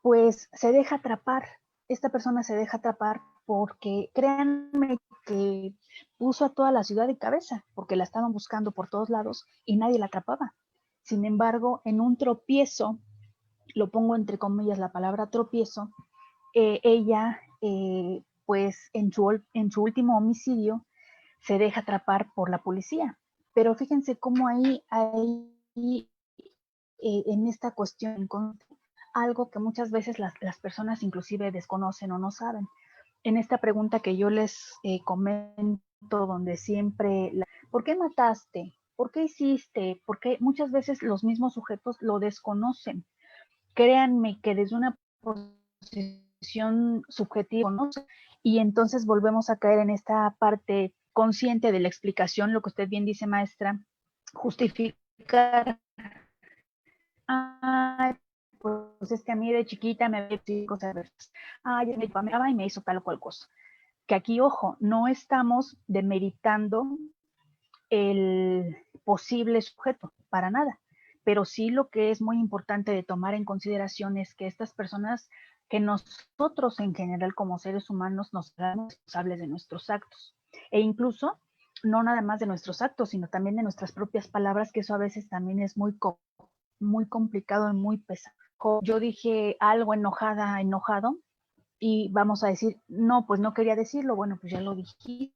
pues se deja atrapar, esta persona se deja atrapar porque créanme que puso a toda la ciudad de cabeza, porque la estaban buscando por todos lados y nadie la atrapaba. Sin embargo, en un tropiezo, lo pongo entre comillas la palabra tropiezo, ella, pues en su último homicidio, se deja atrapar por la policía. Pero fíjense cómo ahí en esta cuestión algo que muchas veces las personas inclusive desconocen o no saben. En esta pregunta que yo les comento, donde siempre, ¿por qué mataste? ¿Por qué hiciste? Porque muchas veces los mismos sujetos lo desconocen. Créanme que desde una posición subjetiva, ¿no? Y entonces volvemos a caer en esta parte consciente de la explicación, lo que usted bien dice, maestra, justificar. Ay, pues es que a mí de chiquita me veía cosas veces. Ay, mi papá me daba y me hizo tal o cual cosa. Que aquí, ojo, no estamos demeritando el posible sujeto, para nada. Pero sí lo que es muy importante de tomar en consideración es que estas personas, que nosotros en general como seres humanos nos hagamos responsables de nuestros actos. E incluso, no nada más de nuestros actos, sino también de nuestras propias palabras, que eso a veces también es muy complicado y muy pesado. Yo dije algo enojada, enojado, y vamos a decir, no, pues no quería decirlo, bueno, pues ya lo dijiste,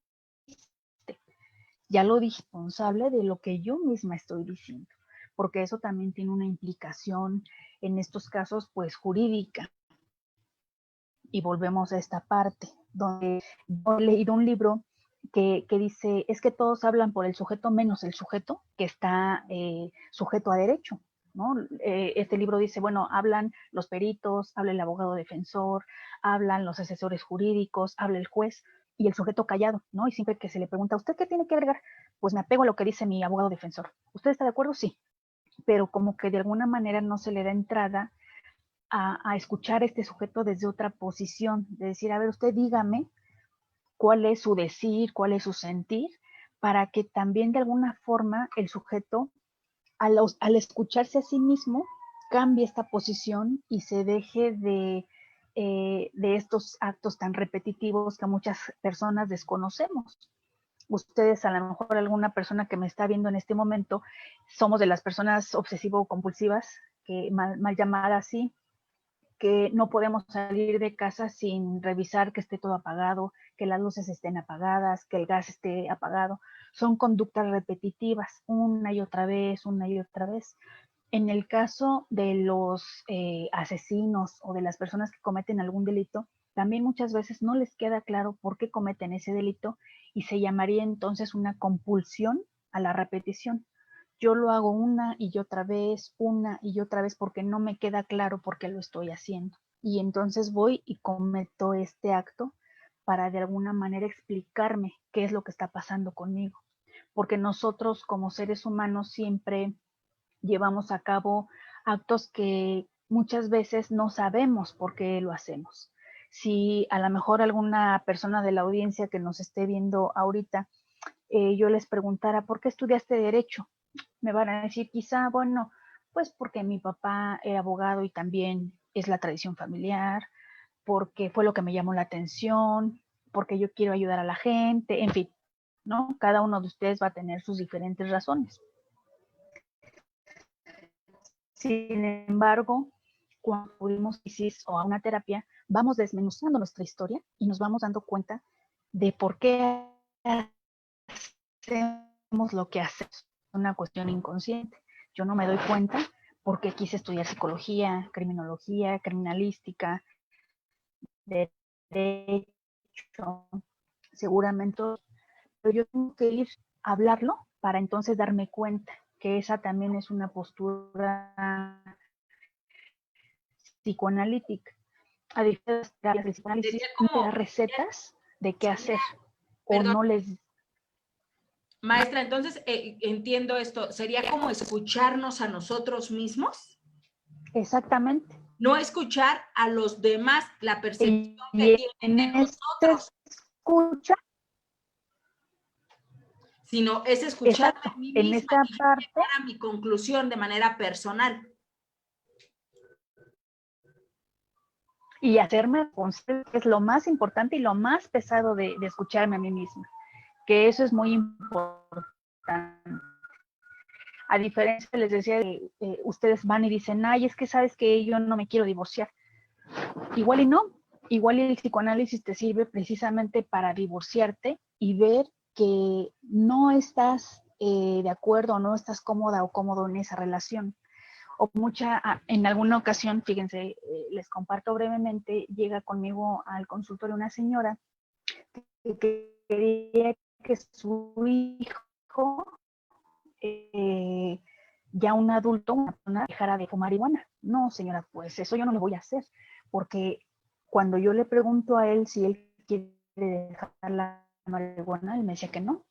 ya lo dije, responsable de lo que yo misma estoy diciendo, porque eso también tiene una implicación en estos casos, pues jurídica. Y volvemos a esta parte, donde yo he leído un libro que dice, es que todos hablan por el sujeto menos el sujeto que está sujeto a derecho, ¿no? Este libro dice, bueno, hablan los peritos, habla el abogado defensor, hablan los asesores jurídicos, habla el juez y el sujeto callado, ¿no? Y siempre que se le pregunta, ¿usted qué tiene que agregar? Pues me apego a lo que dice mi abogado defensor. ¿Usted está de acuerdo? Sí. pero como que de alguna manera no se le da entrada a escuchar a este sujeto desde otra posición, de decir, a ver, usted dígame cuál es su decir, cuál es su sentir, para que también de alguna forma el sujeto, al escucharse a sí mismo, cambie esta posición y se deje de estos actos tan repetitivos que muchas personas desconocemos. Ustedes, a lo mejor alguna persona que me está viendo en este momento, somos de las personas obsesivo-compulsivas, que mal llamada así, que no podemos salir de casa sin revisar que esté todo apagado, que las luces estén apagadas, que el gas esté apagado. Son conductas repetitivas, una y otra vez, una y otra vez. En el caso de los asesinos o de las personas que cometen algún delito, también muchas veces no les queda claro por qué cometen ese delito y se llamaría entonces una compulsión a la repetición. Yo lo hago una y otra vez porque no me queda claro por qué lo estoy haciendo. Y entonces voy y cometo este acto para de alguna manera explicarme qué es lo que está pasando conmigo. Porque nosotros como seres humanos siempre llevamos a cabo actos que muchas veces no sabemos por qué lo hacemos. Si a lo mejor alguna persona de la audiencia que nos esté viendo ahorita, yo les preguntara, ¿por qué estudiaste Derecho? Me van a decir quizá, bueno, pues porque mi papá era abogado y también es la tradición familiar, porque fue lo que me llamó la atención, porque yo quiero ayudar a la gente, en fin, ¿no? Cada uno de ustedes va a tener sus diferentes razones. Sin embargo, cuando acudimos a una terapia, vamos desmenuzando nuestra historia y nos vamos dando cuenta de por qué hacemos lo que hacemos. Una cuestión inconsciente. Yo no me doy cuenta porque quise estudiar psicología, criminología, criminalística, derecho, seguramente, pero yo tengo que ir a hablarlo para entonces darme cuenta que esa también es una postura psicoanalítica. A diferencia del psicoanálisis, no te da recetas de qué hacer o no les... Maestra, entonces entiendo esto, ¿sería como escucharnos a nosotros mismos? Exactamente. No escuchar a los demás, la percepción y que tienen de nosotros. Escucha, sino es escuchar exacto, a mí en misma esta y parte, llegar a mi conclusión de manera personal. Y hacerme responsable, que es lo más importante y lo más pesado de escucharme a mí misma, que eso es muy importante. A diferencia, les decía, ustedes van y dicen, ay, es que sabes que yo no me quiero divorciar. Igual y no, igual y el psicoanálisis te sirve precisamente para divorciarte y ver que no estás de acuerdo o no estás cómoda o cómodo en esa relación. O en alguna ocasión, fíjense, les comparto brevemente, llega conmigo al consultorio una señora que quería que su hijo, ya un adulto, una persona, dejara de fumar marihuana. No, señora, pues eso yo no lo voy a hacer, porque cuando yo le pregunto a él si él quiere dejar la marihuana, él me decía que no.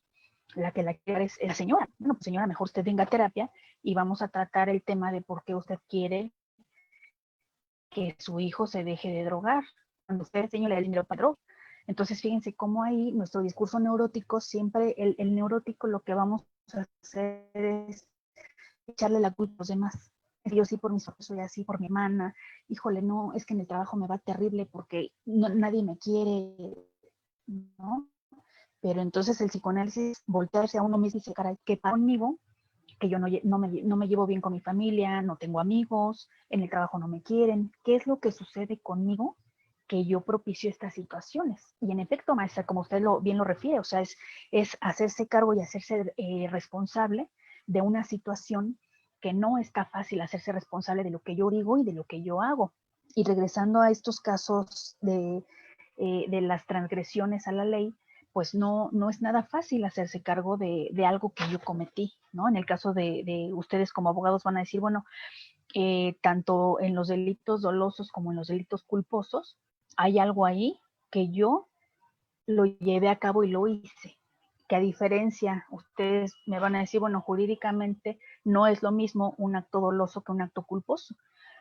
La que la quiere es la señora. Bueno, pues señora, mejor usted venga a terapia y vamos a tratar el tema de por qué usted quiere que su hijo se deje de drogar. Cuando usted, señor, le da el dinero para droga. Entonces, fíjense cómo ahí nuestro discurso neurótico, siempre el neurótico lo que vamos a hacer es echarle la culpa a los demás. Yo sí por mis ojos soy así, por mi hermana, híjole, no, es que en el trabajo me va terrible porque nadie me quiere, ¿no? Pero entonces el psicoanálisis, voltearse a uno mismo y dice, caray, ¿qué pasa conmigo? Que yo no me llevo bien con mi familia, no tengo amigos, en el trabajo no me quieren. ¿Qué es lo que sucede conmigo que yo propicio estas situaciones? Y en efecto, maestra, como usted bien lo refiere, o sea, es hacerse cargo y hacerse responsable de una situación que no está fácil hacerse responsable de lo que yo digo y de lo que yo hago. Y regresando a estos casos de las transgresiones a la ley, pues no es nada fácil hacerse cargo de algo que yo cometí, ¿no? En el caso de ustedes como abogados van a decir, bueno, tanto en los delitos dolosos como en los delitos culposos, hay algo ahí que yo lo llevé a cabo y lo hice. que a diferencia, ustedes me van a decir, bueno, jurídicamente no es lo mismo un acto doloso que un acto culposo,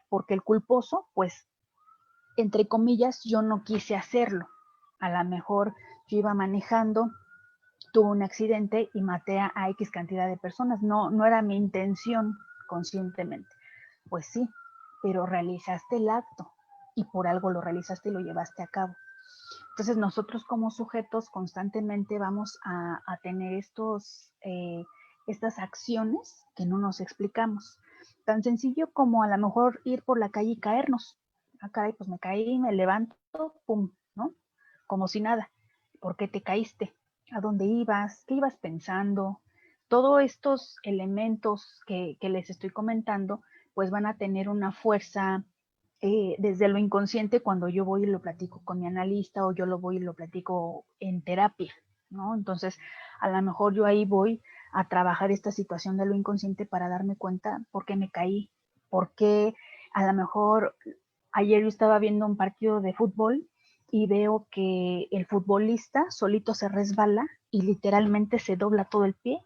porque el culposo, pues, entre comillas, yo no quise hacerlo. A lo mejor yo iba manejando, tuve un accidente y maté a X cantidad de personas. No era mi intención conscientemente. Pues sí, pero realizaste el acto y por algo lo realizaste y lo llevaste a cabo. Entonces nosotros como sujetos constantemente vamos a tener estas acciones que no nos explicamos. Tan sencillo como a lo mejor ir por la calle y caernos. Ah, caray, pues me caí, me levanto, pum, ¿no? Como si nada. ¿Por qué te caíste? ¿A dónde ibas? ¿Qué ibas pensando? Todos estos elementos que les estoy comentando, pues van a tener una fuerza desde lo inconsciente cuando yo voy y lo platico con mi analista o yo lo voy y lo platico en terapia, ¿no? Entonces, a lo mejor yo ahí voy a trabajar esta situación de lo inconsciente para darme cuenta por qué me caí, por qué a lo mejor ayer yo estaba viendo un partido de fútbol y veo que el futbolista solito se resbala y literalmente se dobla todo el pie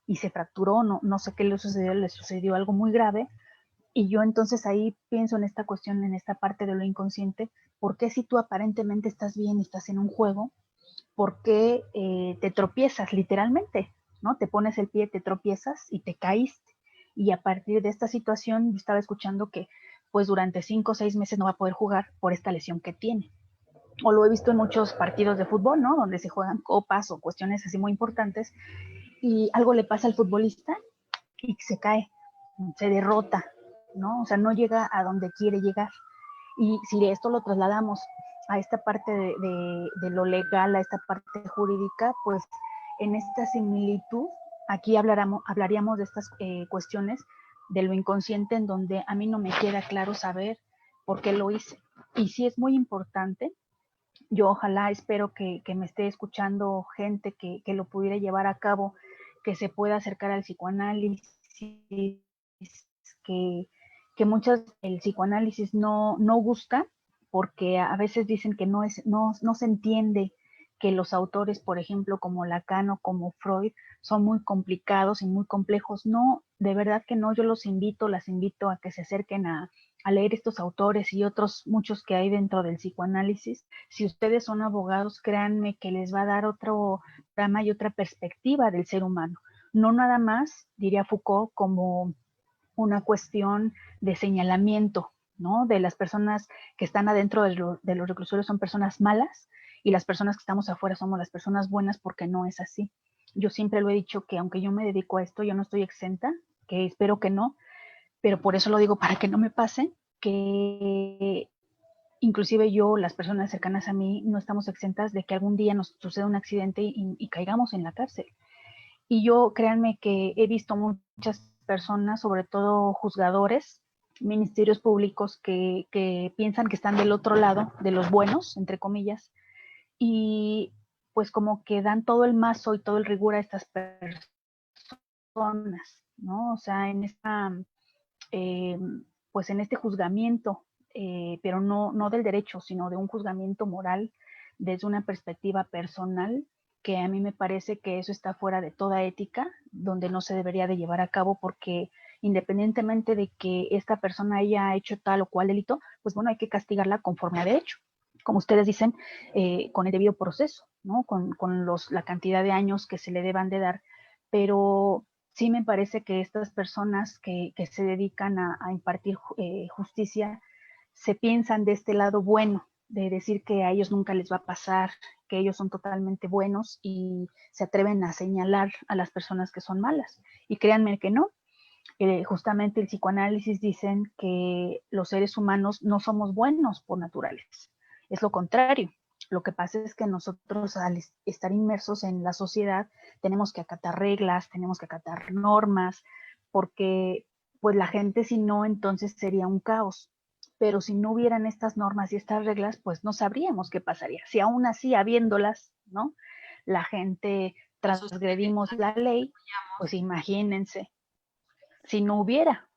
y se fracturó, no sé qué le sucedió algo muy grave. Y yo entonces ahí pienso en esta cuestión, en esta parte de lo inconsciente, ¿por qué si tú aparentemente estás bien, estás en un juego, por qué te tropiezas literalmente, ¿no? Te pones el pie, te tropiezas y te caíste. Y a partir de esta situación yo estaba escuchando que pues durante 5 o 6 meses no va a poder jugar por esta lesión que tiene. O lo he visto en muchos partidos de fútbol, ¿no? Donde se juegan copas o cuestiones así muy importantes y algo le pasa al futbolista y se cae, se derrota, ¿no? O sea, no llega a donde quiere llegar. Y si esto lo trasladamos a esta parte de lo legal, a esta parte jurídica, pues en esta similitud, aquí hablaríamos de estas cuestiones de lo inconsciente en donde a mí no me queda claro saber por qué lo hice. Y sí es muy importante, yo ojalá espero que me esté escuchando gente que lo pudiera llevar a cabo, que se pueda acercar al psicoanálisis, que, que muchas el psicoanálisis no gusta porque a veces dicen que no se entiende que los autores, por ejemplo, como Lacan o como Freud, son muy complicados y muy complejos. No, de verdad que no, yo las invito a que se acerquen a leer estos autores y otros muchos que hay dentro del psicoanálisis. Si ustedes son abogados, créanme que les va a dar otro drama y otra perspectiva del ser humano. No nada más, diría Foucault, como una cuestión de señalamiento, ¿no? De las personas que están adentro de los reclusorios son personas malas y las personas que estamos afuera somos las personas buenas, porque no es así. Yo siempre lo he dicho que aunque yo me dedico a esto, yo no estoy exenta, que espero que no, pero por eso lo digo para que no me pase, que inclusive yo, las personas cercanas a mí, no estamos exentas de que algún día nos suceda un accidente y caigamos en la cárcel. Y yo, créanme que he visto muchas personas, sobre todo juzgadores, ministerios públicos que piensan que están del otro lado, de los buenos, entre comillas, y pues como que dan todo el mazo y todo el rigor a estas personas, ¿no? O sea, eh, pues en este juzgamiento, pero no del derecho, sino de un juzgamiento moral desde una perspectiva personal, que a mí me parece que eso está fuera de toda ética, donde no se debería de llevar a cabo, porque independientemente de que esta persona haya hecho tal o cual delito, pues bueno, hay que castigarla conforme a derecho, como ustedes dicen, con el debido proceso, ¿no? Con la cantidad de años que se le deban de dar, pero sí me parece que estas personas que se dedican a impartir justicia se piensan de este lado bueno, de decir que a ellos nunca les va a pasar, que ellos son totalmente buenos y se atreven a señalar a las personas que son malas. Y créanme que no. Justamente el psicoanálisis dicen que los seres humanos no somos buenos por naturaleza. Es lo contrario. Lo que pasa es que nosotros al estar inmersos en la sociedad tenemos que acatar reglas, tenemos que acatar normas, porque pues la gente si no, entonces sería un caos. Pero si no hubieran estas normas y estas reglas, pues no sabríamos qué pasaría. Si aún así, habiéndolas, ¿no? La gente transgredimos la ley, pues imagínense, si no hubiera,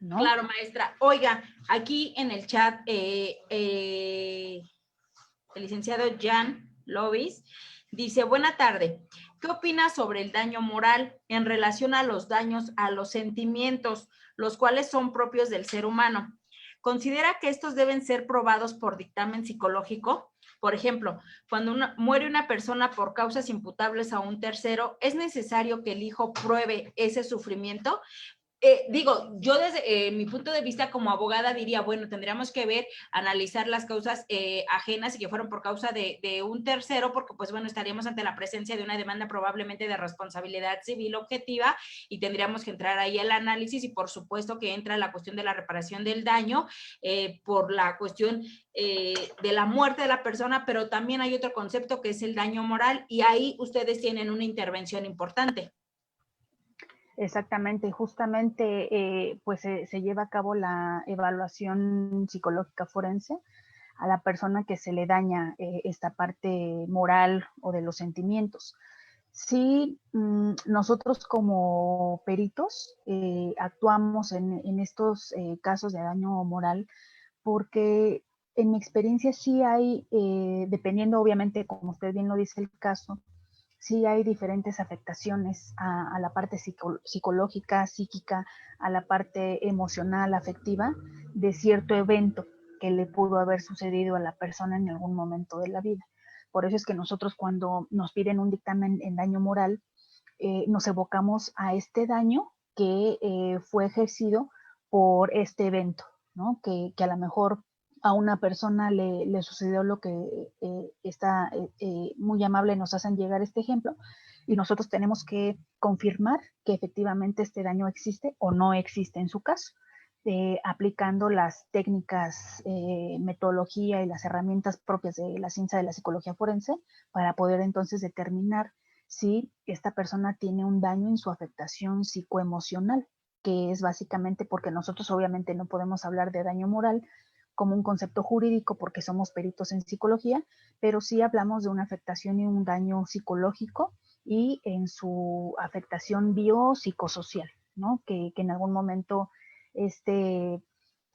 ¿no? Claro, maestra. Oiga, aquí en el chat, el licenciado Jan Lovis dice, buena tarde. ¿Qué opinas sobre el daño moral en relación a los daños a los sentimientos, los cuales son propios del ser humano? ¿Considera que estos deben ser probados por dictamen psicológico? Por ejemplo, cuando muere una persona por causas imputables a un tercero, ¿es necesario que el hijo pruebe ese sufrimiento? Yo desde mi punto de vista como abogada diría, bueno, tendríamos que ver, analizar las causas ajenas y que fueron por causa de un tercero, porque pues bueno, estaríamos ante la presencia de una demanda probablemente de responsabilidad civil objetiva y tendríamos que entrar ahí al análisis y por supuesto que entra la cuestión de la reparación del daño por la cuestión de la muerte de la persona, pero también hay otro concepto que es el daño moral y ahí ustedes tienen una intervención importante. Exactamente, justamente pues se lleva a cabo la evaluación psicológica forense a la persona que se le daña esta parte moral o de los sentimientos. Sí, nosotros como peritos actuamos en estos casos de daño moral porque en mi experiencia sí hay, dependiendo obviamente, como usted bien lo dice el caso, sí hay diferentes afectaciones a la parte psicológica, psíquica, a la parte emocional, afectiva de cierto evento que le pudo haber sucedido a la persona en algún momento de la vida. Por eso es que nosotros cuando nos piden un dictamen en daño moral, nos evocamos a este daño que fue ejercido por este evento, ¿no? Que a lo mejor a una persona le sucedió lo que está muy amable, nos hacen llegar este ejemplo, y nosotros tenemos que confirmar que efectivamente este daño existe o no existe en su caso, aplicando las técnicas, metodología y las herramientas propias de la ciencia de la psicología forense para poder entonces determinar si esta persona tiene un daño en su afectación psicoemocional, que es básicamente porque nosotros obviamente no podemos hablar de daño moral como un concepto jurídico porque somos peritos en psicología, pero sí hablamos de una afectación y un daño psicológico y en su afectación biopsicosocial, ¿no? Que en algún momento este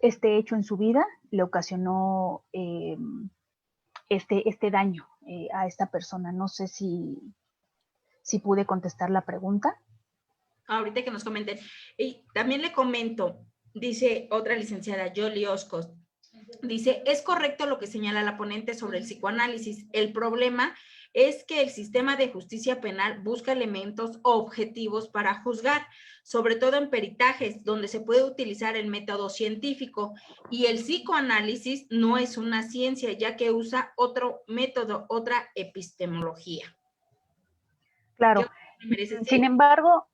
hecho en su vida le ocasionó este daño a esta persona. No sé si pude contestar la pregunta. Ahorita que nos comenten. Y también le comento, dice otra licenciada, Jolie Oscos, dice, es correcto lo que señala la ponente sobre el psicoanálisis. El problema es que el sistema de justicia penal busca elementos objetivos para juzgar, sobre todo en peritajes, donde se puede utilizar el método científico, y el psicoanálisis no es una ciencia, ya que usa otro método, otra epistemología. Claro. Sin embargo,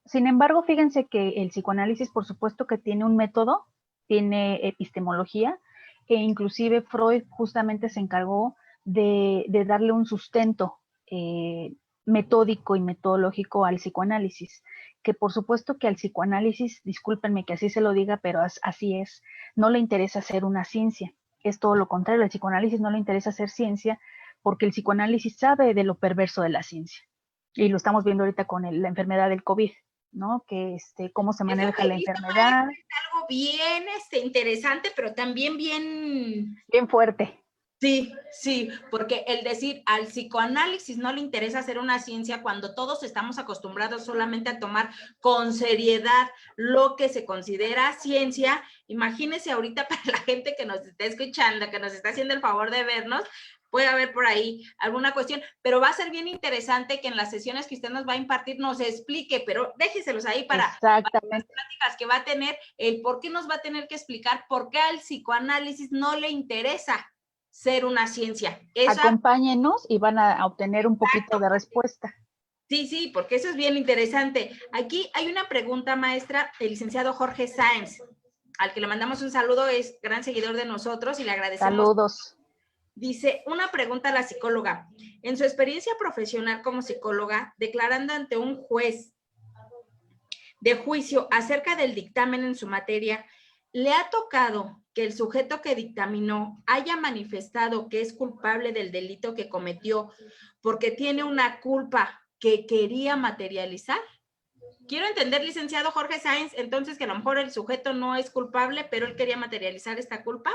fíjense que el psicoanálisis, por supuesto que tiene un método, tiene epistemología, e inclusive Freud justamente se encargó de darle un sustento metódico y metodológico al psicoanálisis, que por supuesto que al psicoanálisis, discúlpenme que así se lo diga, pero así es, no le interesa hacer una ciencia, es todo lo contrario, al psicoanálisis no le interesa hacer ciencia porque el psicoanálisis sabe de lo perverso de la ciencia. Y lo estamos viendo ahorita con la enfermedad del COVID, ¿no? Que cómo se maneja la enfermedad. Es algo bien interesante, pero también bien fuerte. Sí, sí, porque el decir al psicoanálisis no le interesa hacer una ciencia cuando todos estamos acostumbrados solamente a tomar con seriedad lo que se considera ciencia. Imagínese ahorita para la gente que nos está escuchando, que nos está haciendo el favor de vernos, puede haber por ahí alguna cuestión, pero va a ser bien interesante que en las sesiones que usted nos va a impartir nos explique, pero déjeselos ahí para las pláticas que va a tener, el por qué nos va a tener que explicar por qué al psicoanálisis no le interesa ser una ciencia. Acompáñenos y van a obtener un poquito de respuesta. Sí, sí, porque eso es bien interesante. Aquí hay una pregunta, maestra, el licenciado Jorge Sáenz, al que le mandamos un saludo, es gran seguidor de nosotros y le agradecemos. Saludos. Dice, una pregunta a la psicóloga. En su experiencia profesional como psicóloga, declarando ante un juez de juicio acerca del dictamen en su materia, ¿le ha tocado que el sujeto que dictaminó haya manifestado que es culpable del delito que cometió porque tiene una culpa que quería materializar? Quiero entender, licenciado Jorge Sáenz, entonces que a lo mejor el sujeto no es culpable, pero él quería materializar esta culpa.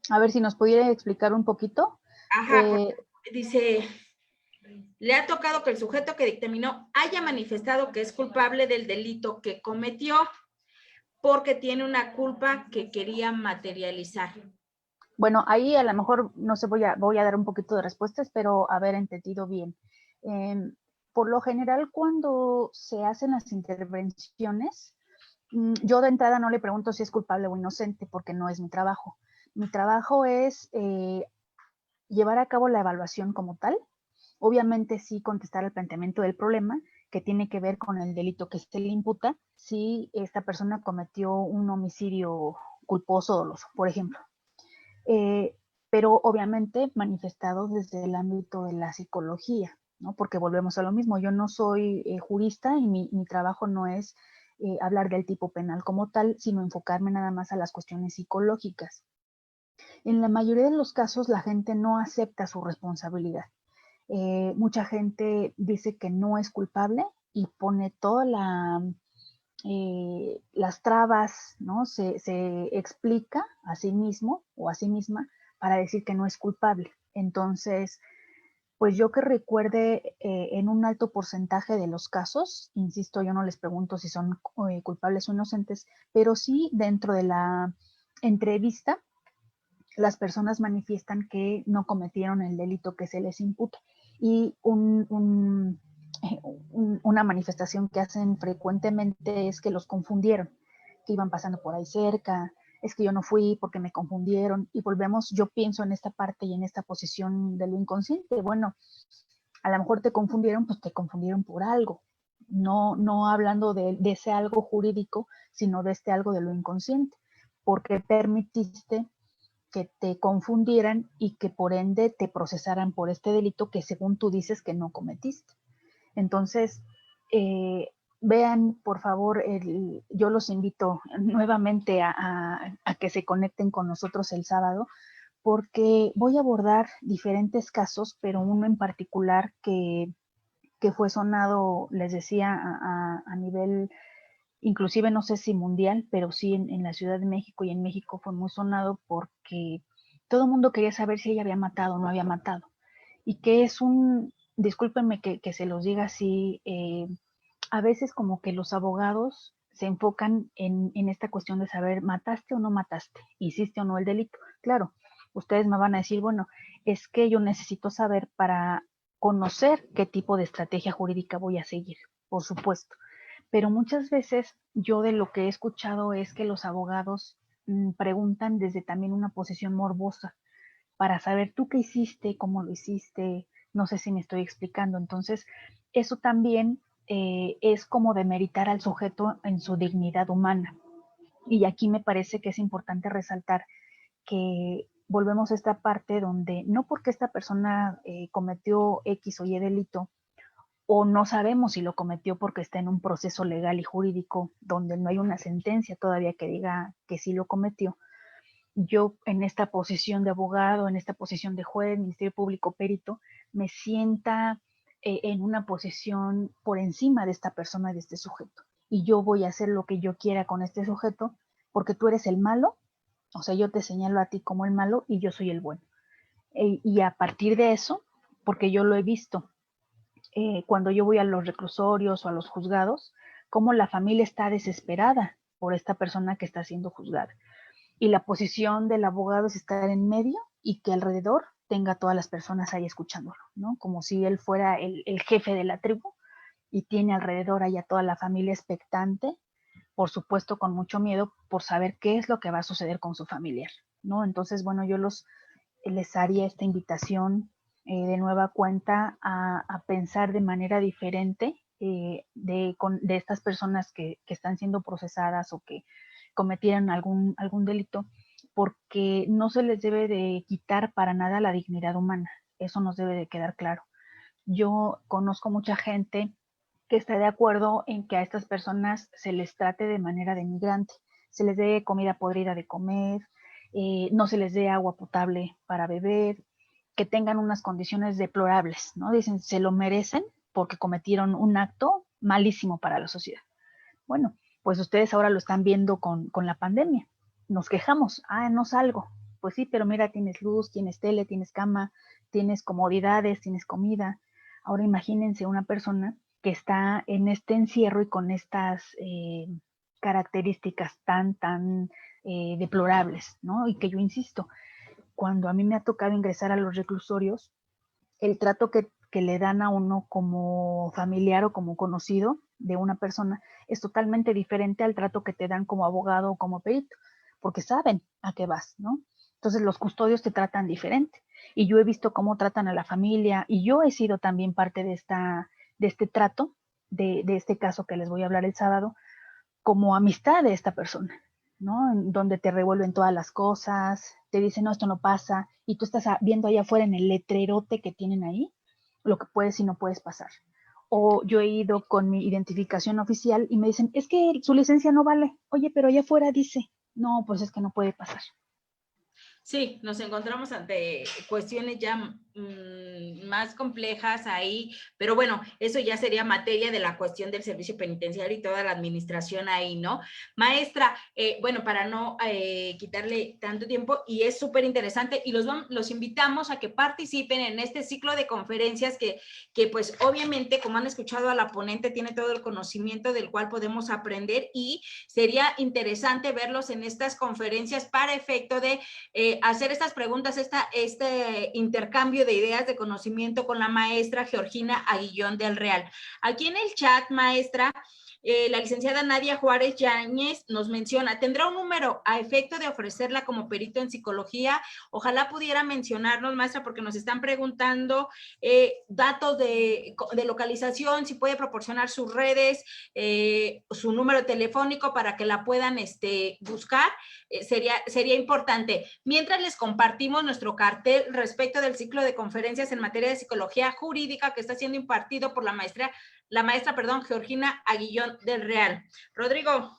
A ver si nos pudiera explicar un poquito. Ajá, dice, Le ha tocado que el sujeto que dictaminó haya manifestado que es culpable del delito que cometió porque tiene una culpa que quería materializar. Bueno, ahí a lo mejor, no sé, voy a dar un poquito de respuesta, espero haber entendido bien. Por lo general, cuando se hacen las intervenciones, yo de entrada no le pregunto si es culpable o inocente, porque no es mi trabajo. Mi trabajo es llevar a cabo la evaluación como tal. Obviamente sí contestar al planteamiento del problema, que tiene que ver con el delito que se le imputa, si esta persona cometió un homicidio culposo o doloso, por ejemplo. Pero obviamente manifestado desde el ámbito de la psicología, ¿no? Porque volvemos a lo mismo, yo no soy jurista y mi trabajo no es hablar del tipo penal como tal, sino enfocarme nada más a las cuestiones psicológicas. En la mayoría de los casos la gente no acepta su responsabilidad. Mucha gente dice que no es culpable y pone todas las trabas, ¿no? Se explica a sí mismo o a sí misma para decir que no es culpable. Entonces, pues yo que recuerde en un alto porcentaje de los casos, insisto, yo no les pregunto si son culpables o inocentes, pero sí dentro de la entrevista, las personas manifiestan que no cometieron el delito que se les imputa. Y una manifestación que hacen frecuentemente es que los confundieron, que iban pasando por ahí cerca, es que yo no fui porque me confundieron, y volvemos, yo pienso en esta parte y en esta posición de lo inconsciente. Bueno, a lo mejor te confundieron, pues te confundieron por algo, no hablando de ese algo jurídico, sino de este algo de lo inconsciente, porque permitiste que te confundieran y que por ende te procesaran por este delito que según tú dices que no cometiste. Entonces, vean, por favor, yo los invito nuevamente a que se conecten con nosotros el sábado, porque voy a abordar diferentes casos, pero uno en particular que fue sonado, les decía, a nivel, inclusive no sé si mundial, pero sí en la Ciudad de México, y en México fue muy sonado porque todo el mundo quería saber si ella había matado o no había matado. Y que es discúlpenme que se los diga así, a veces como que los abogados se enfocan en esta cuestión de saber, ¿mataste o no mataste? ¿Hiciste o no el delito? Claro, ustedes me van a decir, bueno, es que yo necesito saber para conocer qué tipo de estrategia jurídica voy a seguir, por supuesto. Pero muchas veces yo de lo que he escuchado es que los abogados preguntan desde también una posición morbosa para saber tú qué hiciste, cómo lo hiciste, no sé si me estoy explicando. Entonces, eso también es como demeritar al sujeto en su dignidad humana. Y aquí me parece que es importante resaltar que volvemos a esta parte donde no porque esta persona cometió X o Y delito, o no sabemos si lo cometió porque está en un proceso legal y jurídico donde no hay una sentencia todavía que diga que sí lo cometió. Yo en esta posición de abogado, en esta posición de juez, Ministerio Público, perito, me sienta en una posición por encima de esta persona, de este sujeto. Y yo voy a hacer lo que yo quiera con este sujeto porque tú eres el malo, o sea, yo te señalo a ti como el malo y yo soy el bueno. Y a partir de eso, porque yo lo he visto, cuando yo voy a los reclusorios o a los juzgados, cómo la familia está desesperada por esta persona que está siendo juzgada. Y la posición del abogado es estar en medio y que alrededor tenga a todas las personas ahí escuchándolo, ¿no? Como si él fuera el jefe de la tribu y tiene alrededor ahí a toda la familia expectante, por supuesto con mucho miedo por saber qué es lo que va a suceder con su familiar, ¿no? Entonces, bueno, yo les haría esta invitación de nueva cuenta a pensar de manera diferente de estas personas que están siendo procesadas o que cometieran algún delito, porque no se les debe de quitar para nada la dignidad humana. Eso nos debe de quedar claro. Yo conozco mucha gente que está de acuerdo en que a estas personas se les trate de manera denigrante, se les dé comida podrida de comer, no se les dé agua potable para beber, que tengan unas condiciones deplorables, ¿no? Dicen, se lo merecen porque cometieron un acto malísimo para la sociedad. Bueno, pues ustedes ahora lo están viendo con la pandemia. Nos quejamos, no salgo. Pues sí, pero mira, tienes luz, tienes tele, tienes cama, tienes comodidades, tienes comida. Ahora imagínense una persona que está en este encierro y con estas características tan deplorables, ¿no? Y que yo insisto, cuando a mí me ha tocado ingresar a los reclusorios, el trato que le dan a uno como familiar o como conocido de una persona es totalmente diferente al trato que te dan como abogado o como perito, porque saben a qué vas, ¿no? Entonces los custodios te tratan diferente. Y yo he visto cómo tratan a la familia, y yo he sido también parte de este trato, de este caso que les voy a hablar el sábado, como amistad de esta persona, ¿no? En donde te revuelven todas las cosas, te dicen, no, esto no pasa, y tú estás viendo allá afuera en el letrerote que tienen ahí, lo que puedes y no puedes pasar. O yo he ido con mi identificación oficial y me dicen, es que su licencia no vale. Oye, pero allá afuera dice, no, pues es que no puede pasar. Sí, nos encontramos ante cuestiones ya más complejas ahí, pero bueno, eso ya sería materia de la cuestión del servicio penitenciario y toda la administración ahí, ¿no? Maestra, bueno, para no quitarle tanto tiempo, y es súper interesante, y los invitamos a que participen en este ciclo de conferencias que pues obviamente, como han escuchado a la ponente, tiene todo el conocimiento del cual podemos aprender, y sería interesante verlos en estas conferencias para efecto de hacer estas preguntas, este intercambio de ideas de conocimiento con la maestra Georgina Aguillón del Real. Aquí en el chat, maestra, la licenciada Nadia Juárez Yáñez nos menciona, ¿tendrá un número a efecto de ofrecerla como perito en psicología? Ojalá pudiera mencionarnos, maestra, porque nos están preguntando datos de localización, si puede proporcionar sus redes, su número telefónico para que la puedan buscar, sería importante. Mientras les compartimos nuestro cartel respecto del ciclo de conferencias en materia de psicología jurídica que está siendo impartido por la maestra, Georgina Aguillón del Real. Rodrigo.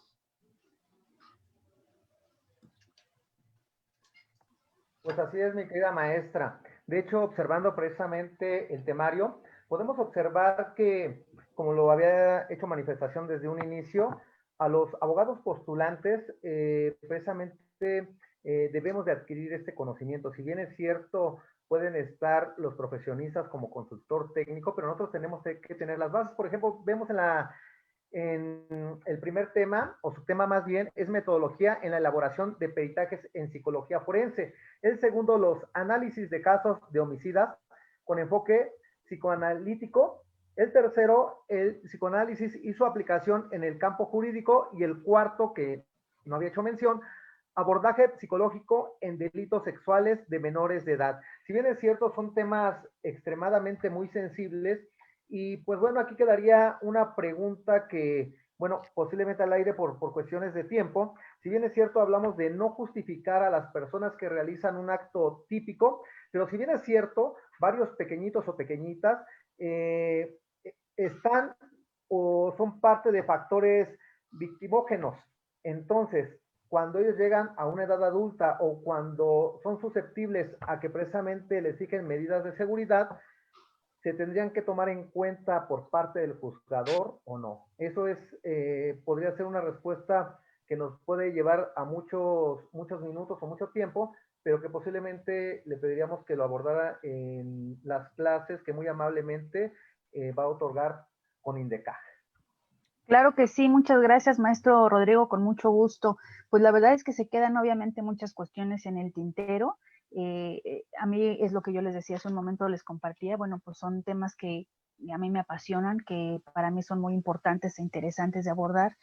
Pues así es, mi querida maestra. De hecho, observando precisamente el temario, podemos observar que, como lo había hecho manifestación desde un inicio, a los abogados postulantes precisamente debemos de adquirir este conocimiento. Si bien es cierto, pueden estar los profesionistas como consultor técnico, pero nosotros tenemos que tener las bases. Por ejemplo, vemos en el primer tema, o su tema más bien, es metodología en la elaboración de peritajes en psicología forense. El segundo, los análisis de casos de homicidas con enfoque psicoanalítico. El tercero, el psicoanálisis y su aplicación en el campo jurídico. Y el cuarto, que no había hecho mención, abordaje psicológico en delitos sexuales de menores de edad. Si bien es cierto, son temas extremadamente muy sensibles. Y pues bueno, aquí quedaría una pregunta que, bueno, posiblemente al aire por cuestiones de tiempo. Si bien es cierto, hablamos de no justificar a las personas que realizan un acto típico, pero si bien es cierto, varios pequeñitos o pequeñitas están o son parte de factores victimógenos. Entonces, cuando ellos llegan a una edad adulta o cuando son susceptibles a que precisamente les fijen medidas de seguridad, se tendrían que tomar en cuenta por parte del juzgador o no. Eso podría ser una respuesta que nos puede llevar a muchos minutos o mucho tiempo, pero que posiblemente le pediríamos que lo abordara en las clases que muy amablemente va a otorgar con INDECAJ. Claro que sí, muchas gracias, maestro Rodrigo, con mucho gusto. Pues la verdad es que se quedan obviamente muchas cuestiones en el tintero. A mí es lo que yo les decía hace un momento, les compartía, bueno, pues son temas que a mí me apasionan, que para mí son muy importantes e interesantes de abordar,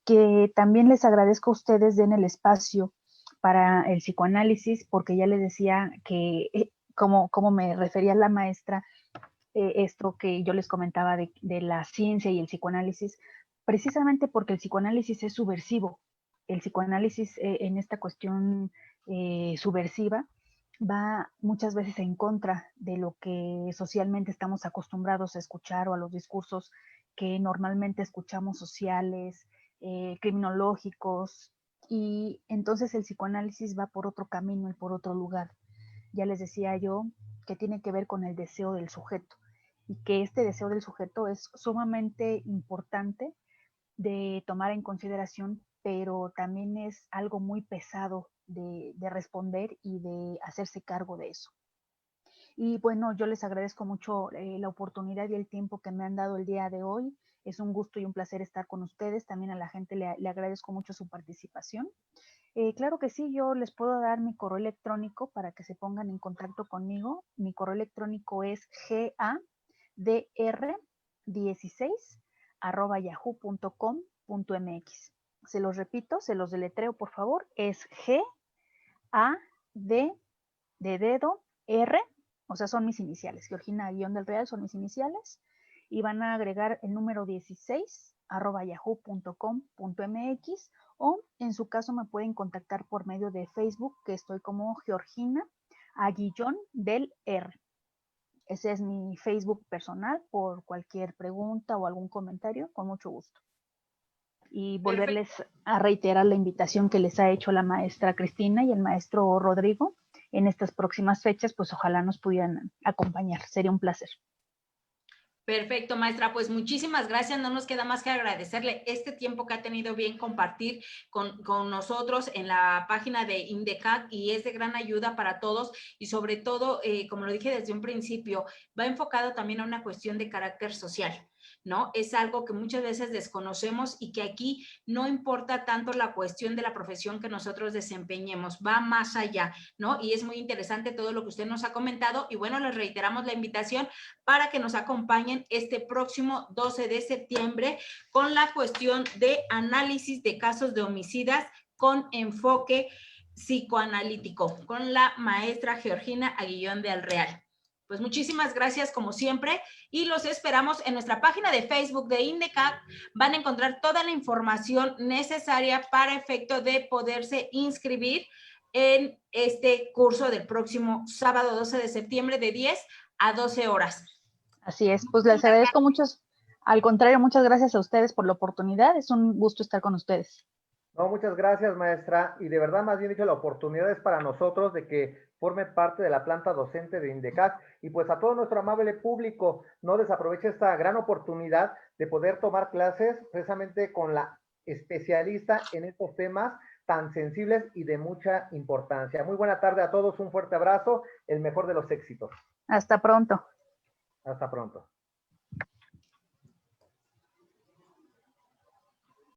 que también les agradezco a ustedes den el espacio para el psicoanálisis, porque ya les decía que, como me refería la maestra, esto que yo les comentaba de la ciencia y el psicoanálisis, precisamente porque el psicoanálisis es subversivo. El psicoanálisis en esta cuestión subversiva va muchas veces en contra de lo que socialmente estamos acostumbrados a escuchar o a los discursos que normalmente escuchamos sociales, criminológicos, y entonces el psicoanálisis va por otro camino y por otro lugar. Ya les decía yo que tiene que ver con el deseo del sujeto, y que este deseo del sujeto es sumamente importante de tomar en consideración, pero también es algo muy pesado de responder y de hacerse cargo de eso. Y bueno, yo les agradezco mucho la oportunidad y el tiempo que me han dado el día de hoy. Es un gusto y un placer estar con ustedes. También a la gente le agradezco mucho su participación. Claro que sí, yo les puedo dar mi correo electrónico para que se pongan en contacto conmigo. Mi correo electrónico es gadr16@yahoo.com.mx. Se los repito, se los deletreo por favor, es GAD de dedo R, o sea, son mis iniciales. Georgina_del Real son mis iniciales. Y van a agregar el número 16@yahoo.com.mx, o en su caso me pueden contactar por medio de Facebook, que estoy como Georgina_del R. Ese es mi Facebook personal, por cualquier pregunta o algún comentario, con mucho gusto. Y volverles a reiterar la invitación que les ha hecho la maestra Cristina y el maestro Rodrigo en estas próximas fechas, pues ojalá nos pudieran acompañar. Sería un placer. Perfecto, maestra. Pues muchísimas gracias. No nos queda más que agradecerle este tiempo que ha tenido bien compartir con nosotros en la página de INDECAC, y es de gran ayuda para todos, y sobre todo, como lo dije desde un principio, va enfocado también a una cuestión de carácter social, ¿no? Es algo que muchas veces desconocemos y que aquí no importa tanto la cuestión de la profesión que nosotros desempeñemos, va más allá, ¿no? Y es muy interesante todo lo que usted nos ha comentado, y bueno, les reiteramos la invitación para que nos acompañen este próximo 12 de septiembre con la cuestión de análisis de casos de homicidas con enfoque psicoanalítico con la maestra Georgina Aguillón del Real. Pues muchísimas gracias como siempre, y los esperamos en nuestra página de Facebook de INDECAC. Van a encontrar toda la información necesaria para efecto de poderse inscribir en este curso del próximo sábado 12 de septiembre de 10 a 12 horas. Así es, pues les agradezco mucho. Al contrario, muchas gracias a ustedes por la oportunidad. Es un gusto estar con ustedes. No, muchas gracias, maestra. Y de verdad, más bien dicho, la oportunidad es para nosotros de que forme parte de la planta docente de INDECAC. Y pues a todo nuestro amable público, no desaproveche esta gran oportunidad de poder tomar clases precisamente con la especialista en estos temas tan sensibles y de mucha importancia. Muy buena tarde a todos, un fuerte abrazo, el mejor de los éxitos. Hasta pronto. Hasta pronto.